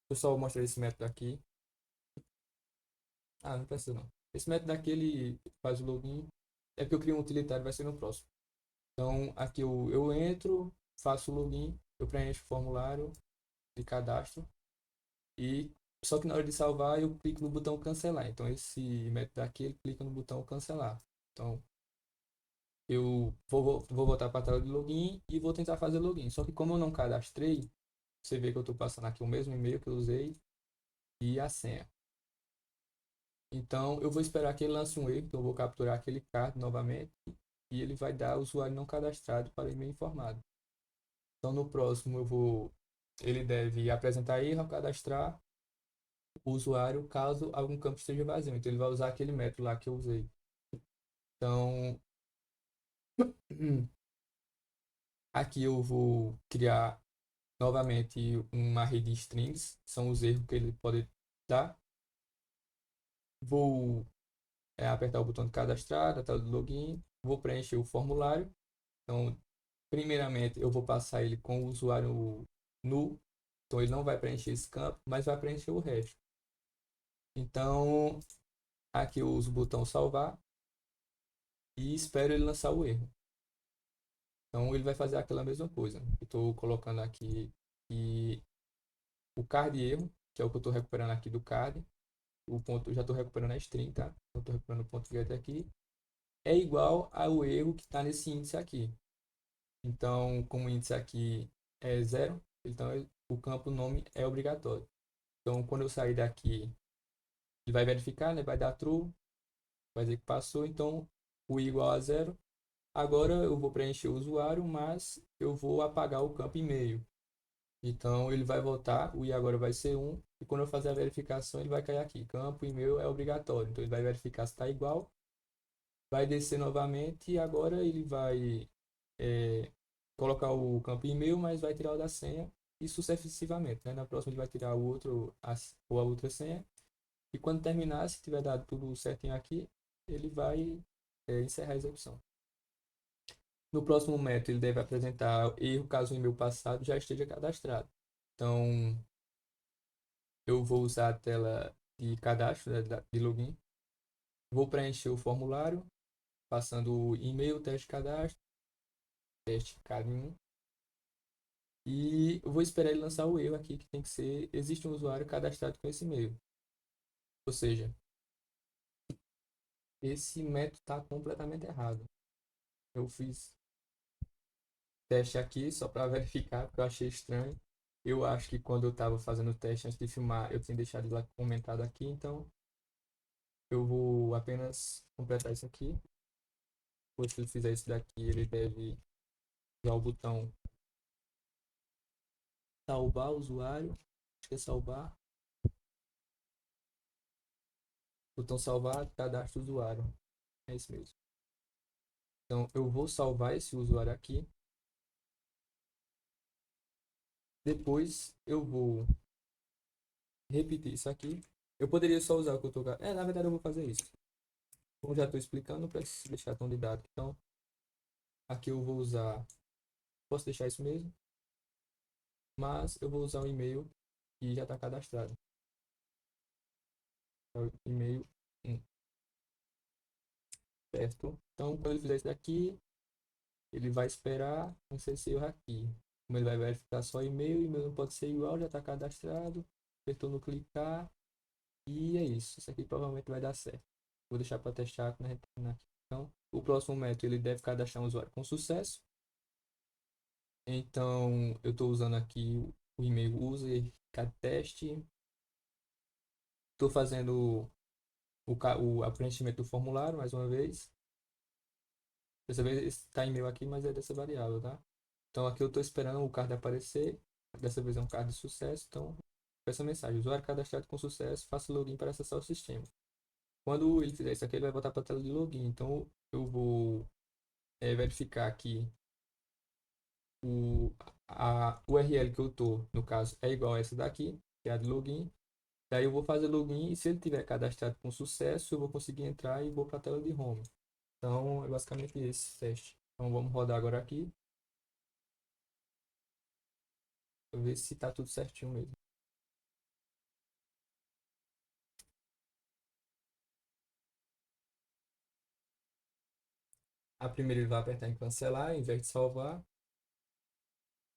Eu só mostrar esse método aqui. Ah, não precisa não. Esse método aqui ele faz o login. É porque eu criei um utilitário, vai ser no próximo. Então aqui eu entro, faço o login, eu preencho o formulário de cadastro e só que na hora de salvar eu clico no botão cancelar. Então esse método aqui ele clica no botão cancelar. Então eu vou voltar para a tela de login e vou tentar fazer login. Só que como eu não cadastrei, você vê que eu estou passando aqui o mesmo e-mail que eu usei e a senha. Então eu vou esperar que ele lance um erro, então eu vou capturar aquele card novamente e ele vai dar usuário não cadastrado para e-mail informado. Então no próximo ele deve apresentar erro ao cadastrar o usuário caso algum campo esteja vazio. Então ele vai usar aquele método lá que eu usei. Então aqui eu vou criar novamente uma rede de strings, são os erros que ele pode dar. Vou apertar o botão de cadastrar, a tela do login, vou preencher o formulário. Então, primeiramente, eu vou passar ele com o usuário nu, então ele não vai preencher esse campo, mas vai preencher o resto. Então, aqui eu uso o botão salvar e espero ele lançar o erro. Então, ele vai fazer aquela mesma coisa. Estou colocando aqui e o card erro, que é o que eu estou recuperando aqui do card. O ponto, eu já estou recuperando a string, tá? Eu estou recuperando o ponto get aqui. É igual ao erro que está nesse índice aqui. Então, como o índice aqui é zero, então o campo nome é obrigatório. Então, quando eu sair daqui, ele vai verificar, né? Vai dar true, vai dizer que passou. Então, o i igual a zero. Agora eu vou preencher o usuário, mas eu vou apagar o campo e-mail. Então, ele vai voltar, o i agora vai ser 1. E quando eu fazer a verificação, ele vai cair aqui. Campo e-mail é obrigatório. Então, ele vai verificar se está igual. Vai descer novamente e agora ele vai é, colocar o campo e-mail, mas vai tirar o da senha e sucessivamente, né? Na próxima ele vai tirar o outro ou a outra senha e quando terminar, se tiver dado tudo certinho aqui, ele vai encerrar a execução. No próximo método ele deve apresentar erro caso o e-mail passado já esteja cadastrado. Então eu vou usar a tela de cadastro, né, de login, vou preencher o formulário passando o e-mail, teste de cadastro, teste CAD1. E eu vou esperar ele lançar o erro aqui, que tem que ser, existe um usuário cadastrado com esse e-mail. Ou seja, esse método está completamente errado. Eu fiz teste aqui só para verificar, porque eu achei estranho. Eu acho que quando eu estava fazendo o teste antes de filmar, eu tinha deixado ele lá comentado aqui, então eu vou apenas completar isso aqui. Depois que ele fizer isso daqui, ele deve usar o botão salvar o usuário. Acho que é salvar. Botão salvar, cadastro usuário. É isso mesmo. Então eu vou salvar esse usuário aqui. Depois eu vou repetir isso aqui. Eu poderia só usar o que eu tô. Na verdade eu vou fazer isso. Como já estou explicando, não preciso deixar tão didático. Então aqui eu vou usar. Posso deixar isso mesmo, mas eu vou usar o e-mail que já está cadastrado. É o e-mail 1, certo? Então quando ele fizer isso daqui, ele vai esperar não sei se erro aqui. Como ele vai verificar só e-mail não pode ser igual, já está cadastrado. Apertou no clicar. E é isso. Isso aqui provavelmente vai dar certo. Vou deixar para testar quando a gente terminar aqui. Então, O próximo método ele deve cadastrar um usuário com sucesso. Então eu estou usando aqui o e-mail user cadteste. Estou fazendo o preenchimento do formulário mais uma vez. Dessa vez está e-mail aqui, mas é dessa variável, tá? Então aqui eu estou esperando o card aparecer. Dessa vez é um card de sucesso. Então, essa mensagem: usuário cadastrado com sucesso, faça login para acessar o sistema. Quando ele fizer isso aqui, ele vai voltar para a tela de login. Então eu vou verificar aqui a URL que eu estou, no caso, é igual a essa daqui, que é a de login. Daí eu vou fazer login e se ele tiver cadastrado com sucesso, eu vou conseguir entrar e vou para a tela de home. Então é basicamente esse teste. Então vamos rodar agora aqui, para ver se está tudo certinho mesmo. A primeira ele vai apertar em cancelar, em vez de salvar.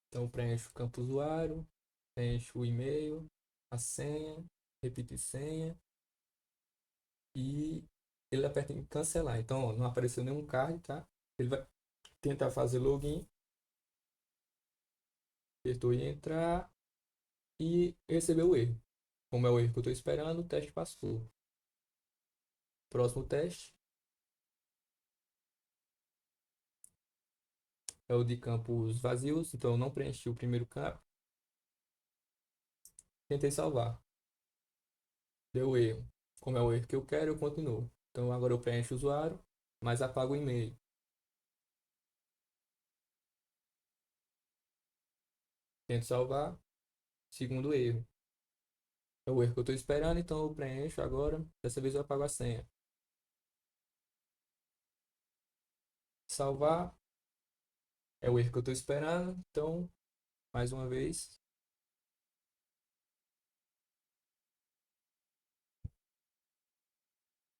Então preenche o campo usuário, preenche o e-mail, a senha, repetir senha e ele aperta em cancelar. Então ó, não apareceu nenhum card, tá? Ele vai tentar fazer login, apertou em entrar e recebeu o erro. Como é o erro que eu estou esperando, o teste passou. Próximo teste é o de campos vazios, então eu não preenchi o primeiro campo. Tentei salvar, deu erro. Como é o erro que eu quero, eu continuo. Então agora eu preencho o usuário, mas apago o e-mail. Tento salvar, segundo erro. É o erro que eu estou esperando, então eu preencho agora. Dessa vez eu apago a senha. Salvar, é o erro que eu estou esperando, então mais uma vez.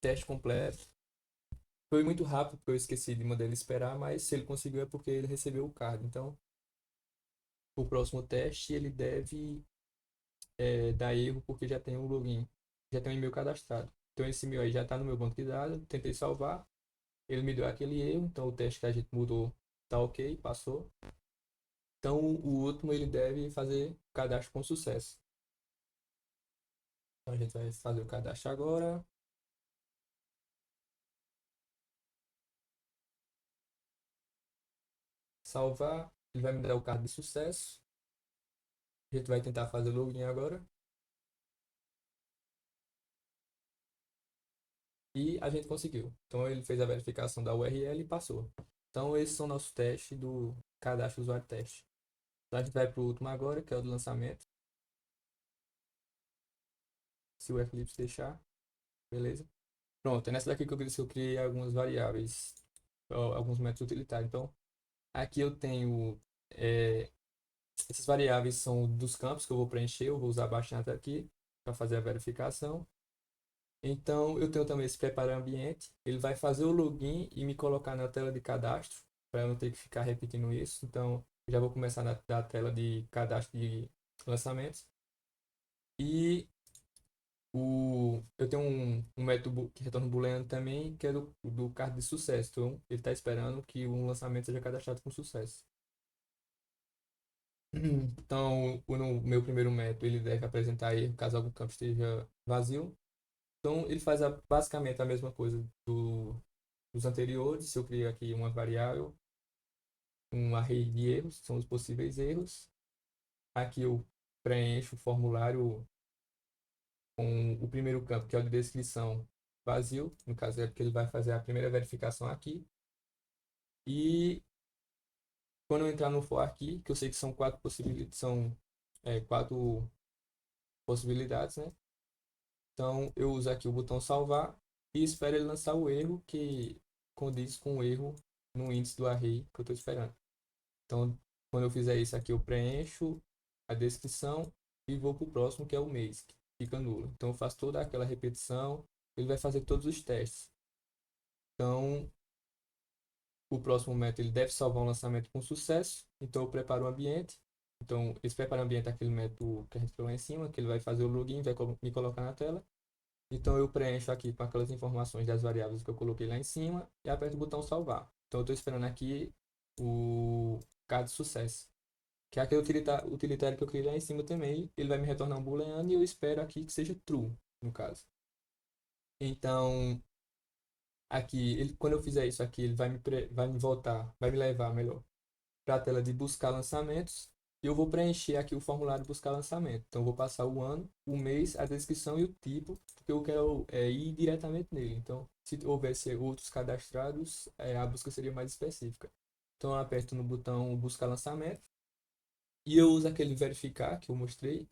Teste completo. Foi muito rápido porque eu esqueci de mandar ele esperar, mas se ele conseguiu é porque ele recebeu o card. Então, o próximo teste ele deve dar erro porque já tem um login, já tem um e-mail cadastrado. Então esse e-mail aí já está no meu banco de dados, tentei salvar, ele me deu aquele erro, então o teste que a gente mudou tá ok, passou. Então o último ele deve fazer cadastro com sucesso. Então a gente vai fazer o cadastro agora, salvar, ele vai me dar o card de sucesso. A gente vai tentar fazer o login agora. E a gente conseguiu. Então ele fez a verificação da URL e passou. Então esses são nossos testes do cadastro usuário teste. Então a gente vai para o último agora, que é o do lançamento. Se o Eclipse deixar, beleza? Pronto, é nessa daqui que eu disse que eu criei algumas variáveis, alguns métodos utilitários. Então aqui eu tenho essas variáveis são dos campos que eu vou preencher, eu vou usar bastante aqui para fazer a verificação. Então, eu tenho também esse preparar ambiente. Ele vai fazer o login e me colocar na tela de cadastro, para eu não ter que ficar repetindo isso. Então, eu já vou começar da tela de cadastro de lançamentos. E eu tenho um método que retorna booleano também, que é do card de sucesso. Então, ele está esperando que um lançamento seja cadastrado com sucesso. Então, no meu primeiro método, ele deve apresentar erro caso algum campo esteja vazio. Então, ele faz basicamente a mesma coisa dos anteriores. Se eu criar aqui uma variável, um array de erros, são os possíveis erros. Aqui eu preencho o formulário com o primeiro campo, que é o de descrição vazio. No caso, é porque ele vai fazer a primeira verificação aqui. E quando eu entrar no for aqui, que eu sei que são quatro possibilidades, né? Então, eu uso aqui o botão salvar e espero ele lançar o erro que condiz com o erro no índice do array que eu estou esperando. Então, quando eu fizer isso aqui, eu preencho a descrição e vou para o próximo, que é o mês, que fica nulo. Então, eu faço toda aquela repetição, ele vai fazer todos os testes. Então, o próximo método ele deve salvar um lançamento com sucesso. Então, eu preparo o ambiente. Então, esse preparo o ambiente é aquele método que a gente falou lá em cima, que ele vai fazer o login, vai me colocar na tela. Então eu preencho aqui com aquelas informações das variáveis que eu coloquei lá em cima e aperto o botão salvar. Então eu estou esperando aqui o caso de sucesso, que é aquele utilitário que eu criei lá em cima também. Ele vai me retornar um booleano e eu espero aqui que seja true, no caso. Então, aqui, quando eu fizer isso aqui, ele vai me voltar, vai me levar, melhor, para a tela de buscar lançamentos. E eu vou preencher aqui o formulário de buscar lançamento. Então, eu vou passar o ano, o mês, a descrição e o tipo, porque eu quero ir diretamente nele. Então, se houvesse outros cadastrados, a busca seria mais específica. Então, eu aperto no botão buscar lançamento e eu uso aquele verificar que eu mostrei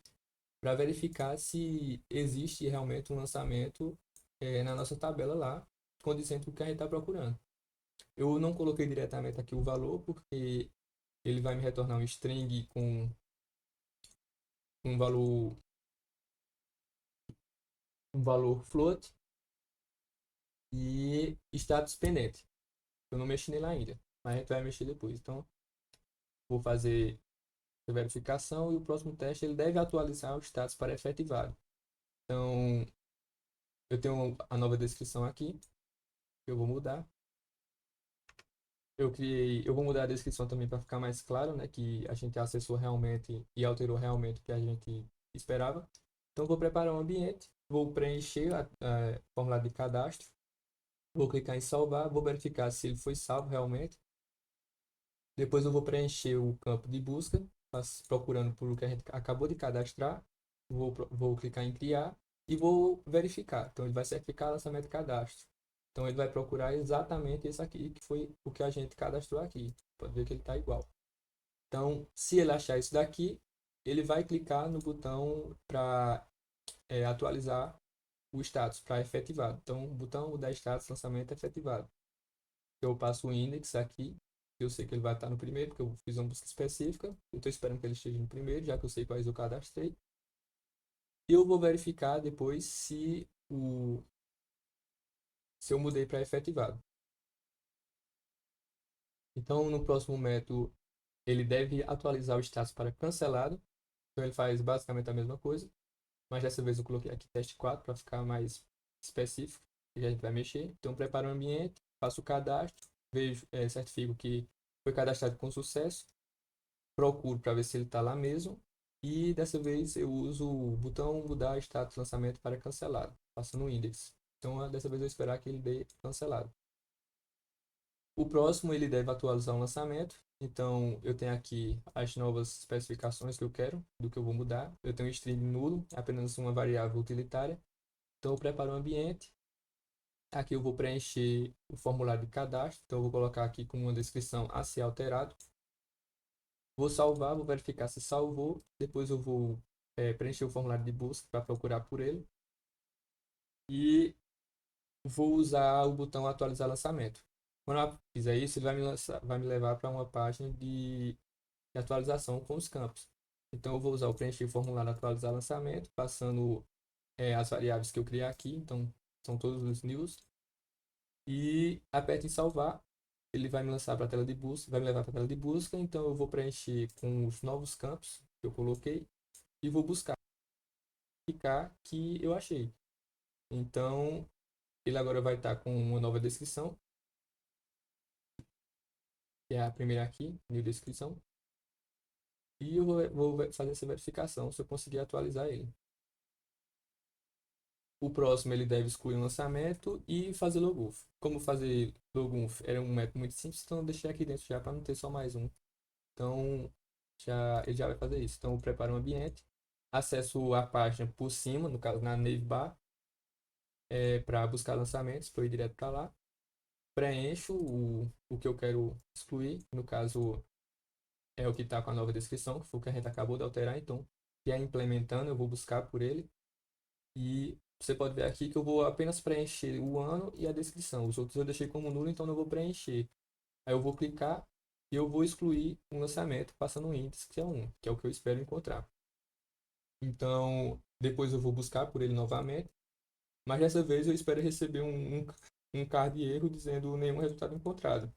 para verificar se existe realmente um lançamento na nossa tabela lá, condizente com o que a gente está procurando. Eu não coloquei diretamente aqui o valor, porque ele vai me retornar um string com um valor, um valor float e status pendente. Eu não mexi nele ainda, mas a gente vai mexer depois. Então, vou fazer a verificação e o próximo teste ele deve atualizar o status para efetivado. Então, eu tenho a nova descrição aqui, que eu vou mudar. Eu vou mudar a descrição também para ficar mais claro, né, que a gente acessou realmente e alterou realmente o que a gente esperava. Então, vou preparar um ambiente, vou preencher a formulário de cadastro, vou clicar em salvar, vou verificar se ele foi salvo realmente. Depois eu vou preencher o campo de busca, procurando por o que a gente acabou de cadastrar. Vou clicar em criar e vou verificar. Então, ele vai certificar lançamento de cadastro. Então, ele vai procurar exatamente esse aqui, que foi o que a gente cadastrou aqui. Pode ver que ele está igual. Então, se ele achar isso daqui, ele vai clicar no botão para atualizar o status, para efetivado. Então, o botão mudar status, lançamento efetivado. Eu passo o index aqui. Eu sei que ele vai estar no primeiro, porque eu fiz uma busca específica. Eu estou esperando que ele esteja no primeiro, já que eu sei quais eu cadastrei. E eu vou verificar depois se eu mudei para efetivado. Então, no próximo método, ele deve atualizar o status para cancelado. Então, ele faz basicamente a mesma coisa, mas dessa vez eu coloquei aqui teste 4 para ficar mais específico, e a gente vai mexer. Então, preparo o ambiente, faço o cadastro, vejo, certifico que foi cadastrado com sucesso, procuro para ver se ele está lá mesmo, e dessa vez eu uso o botão mudar status lançamento para cancelado, passando o index. Então, dessa vez eu vou esperar que ele dê cancelado. O próximo ele deve atualizar o lançamento. Então eu tenho aqui as novas especificações que eu quero, do que eu vou mudar. Eu tenho um string nulo, apenas uma variável utilitária. Então eu preparo o ambiente. Aqui eu vou preencher o formulário de cadastro. Então eu vou colocar aqui com uma descrição a ser alterado. Vou salvar, vou verificar se salvou. Depois eu vou preencher o formulário de busca para procurar por ele. E vou usar o botão atualizar lançamento. Quando eu fizer isso, ele vai me levar para uma página de atualização com os campos. Então eu vou usar o preencher formulário atualizar lançamento, passando as variáveis que eu criei aqui, então são todos os news, e aperto em salvar. Ele vai me lançar para a tela de busca, vai me levar para a tela de busca, então eu vou preencher com os novos campos que eu coloquei e vou buscar que eu achei. Então ele agora vai estar com uma nova descrição, que é a primeira aqui, new descrição, e eu vou fazer essa verificação se eu conseguir atualizar ele. O próximo ele deve excluir o lançamento e fazer logout. Como fazer logout era um método muito simples, então eu deixei aqui dentro já para não ter só mais um. Então ele já vai fazer isso. Então eu preparo um ambiente, acesso a página por cima, no caso na navbar, para buscar lançamentos, para ir direto para lá. Preencho o que eu quero excluir, no caso é o que está com a nova descrição, que foi o que a gente acabou de alterar. Então, se é implementando, eu vou buscar por ele. E você pode ver aqui que eu vou apenas preencher o ano e a descrição. Os outros eu deixei como nulo, então não vou preencher. Aí eu vou clicar e eu vou excluir um lançamento passando um índice que é 1, que é o que eu espero encontrar. Então, depois eu vou buscar por ele novamente, mas dessa vez eu espero receber um card de erro dizendo nenhum resultado encontrado.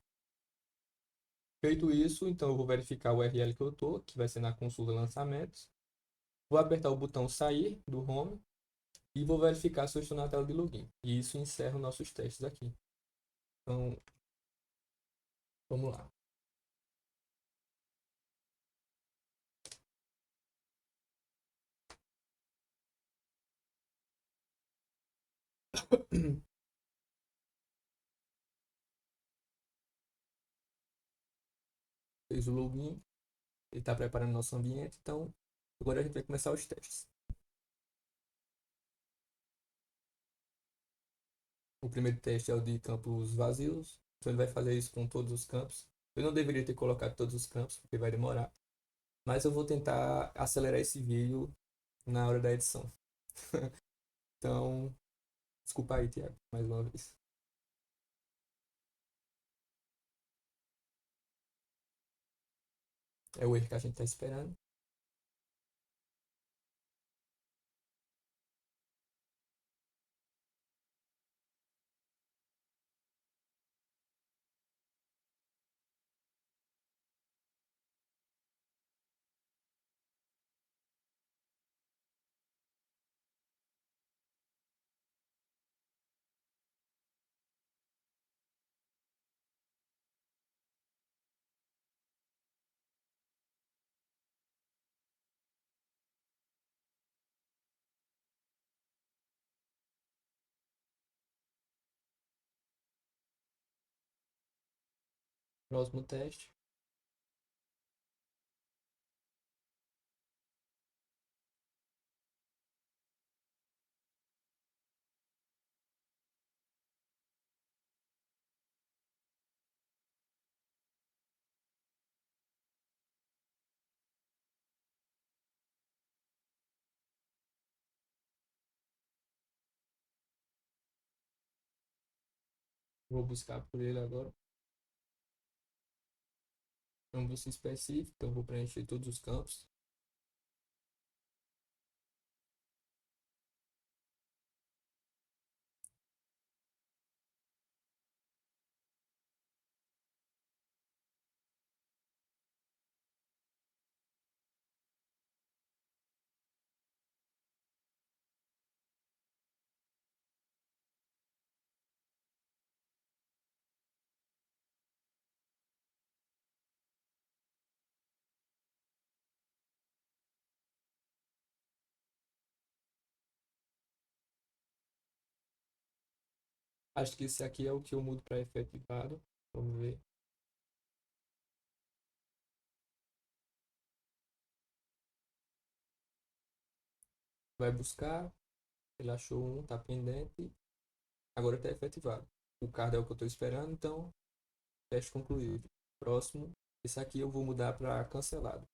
Feito isso, então eu vou verificar o URL que eu estou, que vai ser na consulta lançamentos. Vou apertar o botão sair do home e vou verificar se eu estou na tela de login. E isso encerra os nossos testes aqui. Então, vamos lá. Fez o login, ele está preparando nosso ambiente, então agora a gente vai começar os testes. O primeiro teste é o de campos vazios, então ele vai fazer isso com todos os campos. Eu não deveria ter colocado todos os campos, porque vai demorar, mas eu vou tentar acelerar esse vídeo na hora da edição. Então, desculpa aí, Thiago, mais uma vez. É o erro que a gente está esperando. Próximo teste. Vou buscar por ele agora. É um busca específico, então vou preencher todos os campos. Acho que esse aqui é o que eu mudo para efetivado. Vamos ver. Vai buscar. Ele achou um, tá pendente. Agora está efetivado. O card é o que eu estou esperando, então teste concluído. Próximo. Esse aqui eu vou mudar para cancelado.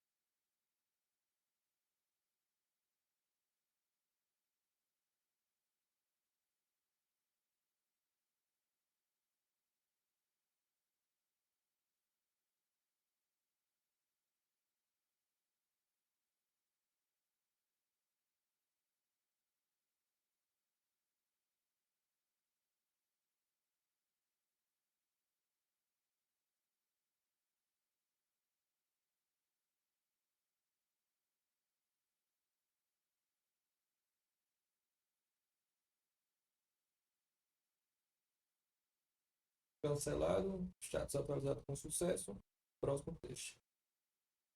Cancelado. Status atualizado com sucesso. Próximo teste.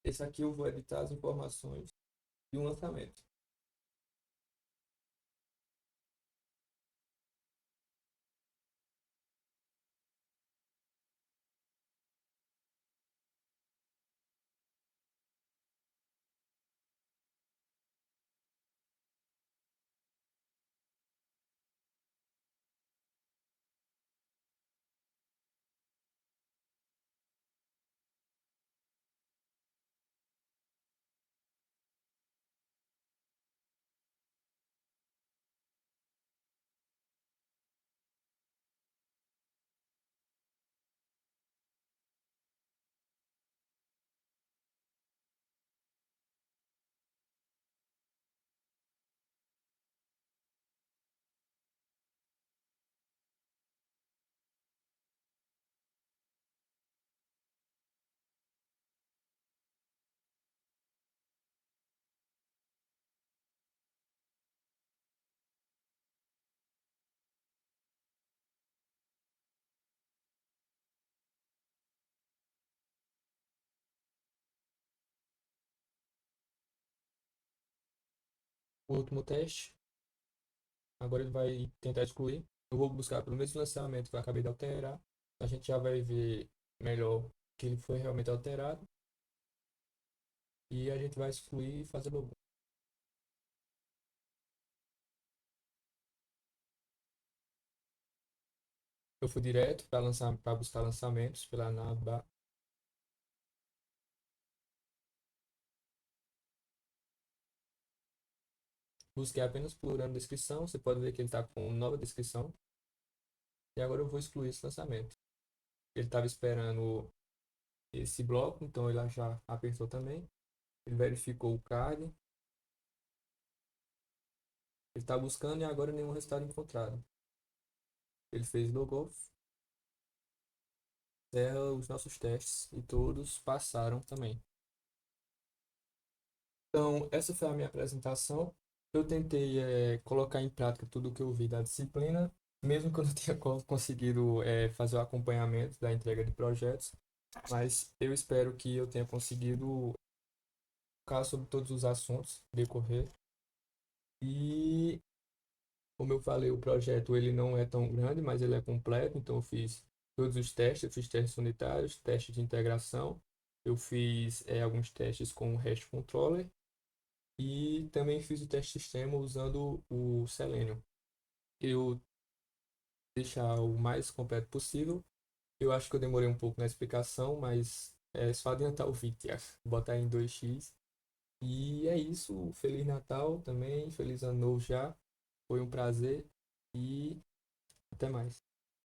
Esse aqui eu vou editar as informações de um lançamento. o último teste. Agora ele vai tentar excluir. Eu vou buscar pelo mesmo lançamento que eu acabei de alterar. A gente já vai ver melhor que ele foi realmente alterado. E a gente vai excluir e fazer login. Eu fui direto para buscar lançamentos pela naba. Busquei apenas por ano de descrição. Você pode ver que ele está com nova descrição. E agora eu vou excluir esse lançamento. Ele estava esperando esse bloco, então ele já apertou também. Ele verificou o card. Ele está buscando e agora nenhum resultado encontrado. Ele fez logout, os nossos testes e todos passaram também. Então, essa foi a minha apresentação. Eu tentei colocar em prática tudo o que eu vi da disciplina, mesmo que eu não tenha conseguido fazer o acompanhamento da entrega de projetos, mas eu espero que eu tenha conseguido focar sobre todos os assuntos decorrer. E, como eu falei, o projeto ele não é tão grande, mas ele é completo, então eu fiz todos os testes, eu fiz testes unitários, testes de integração, eu fiz alguns testes com o REST Controller e também fiz o teste de sistema usando o Selenium. Eu deixar o mais completo possível. Eu acho que eu demorei um pouco na explicação, mas é só adiantar o vídeo, Thiago. Botar em 2x. E é isso. Feliz Natal também. Feliz Ano Novo já. Foi um prazer e até mais.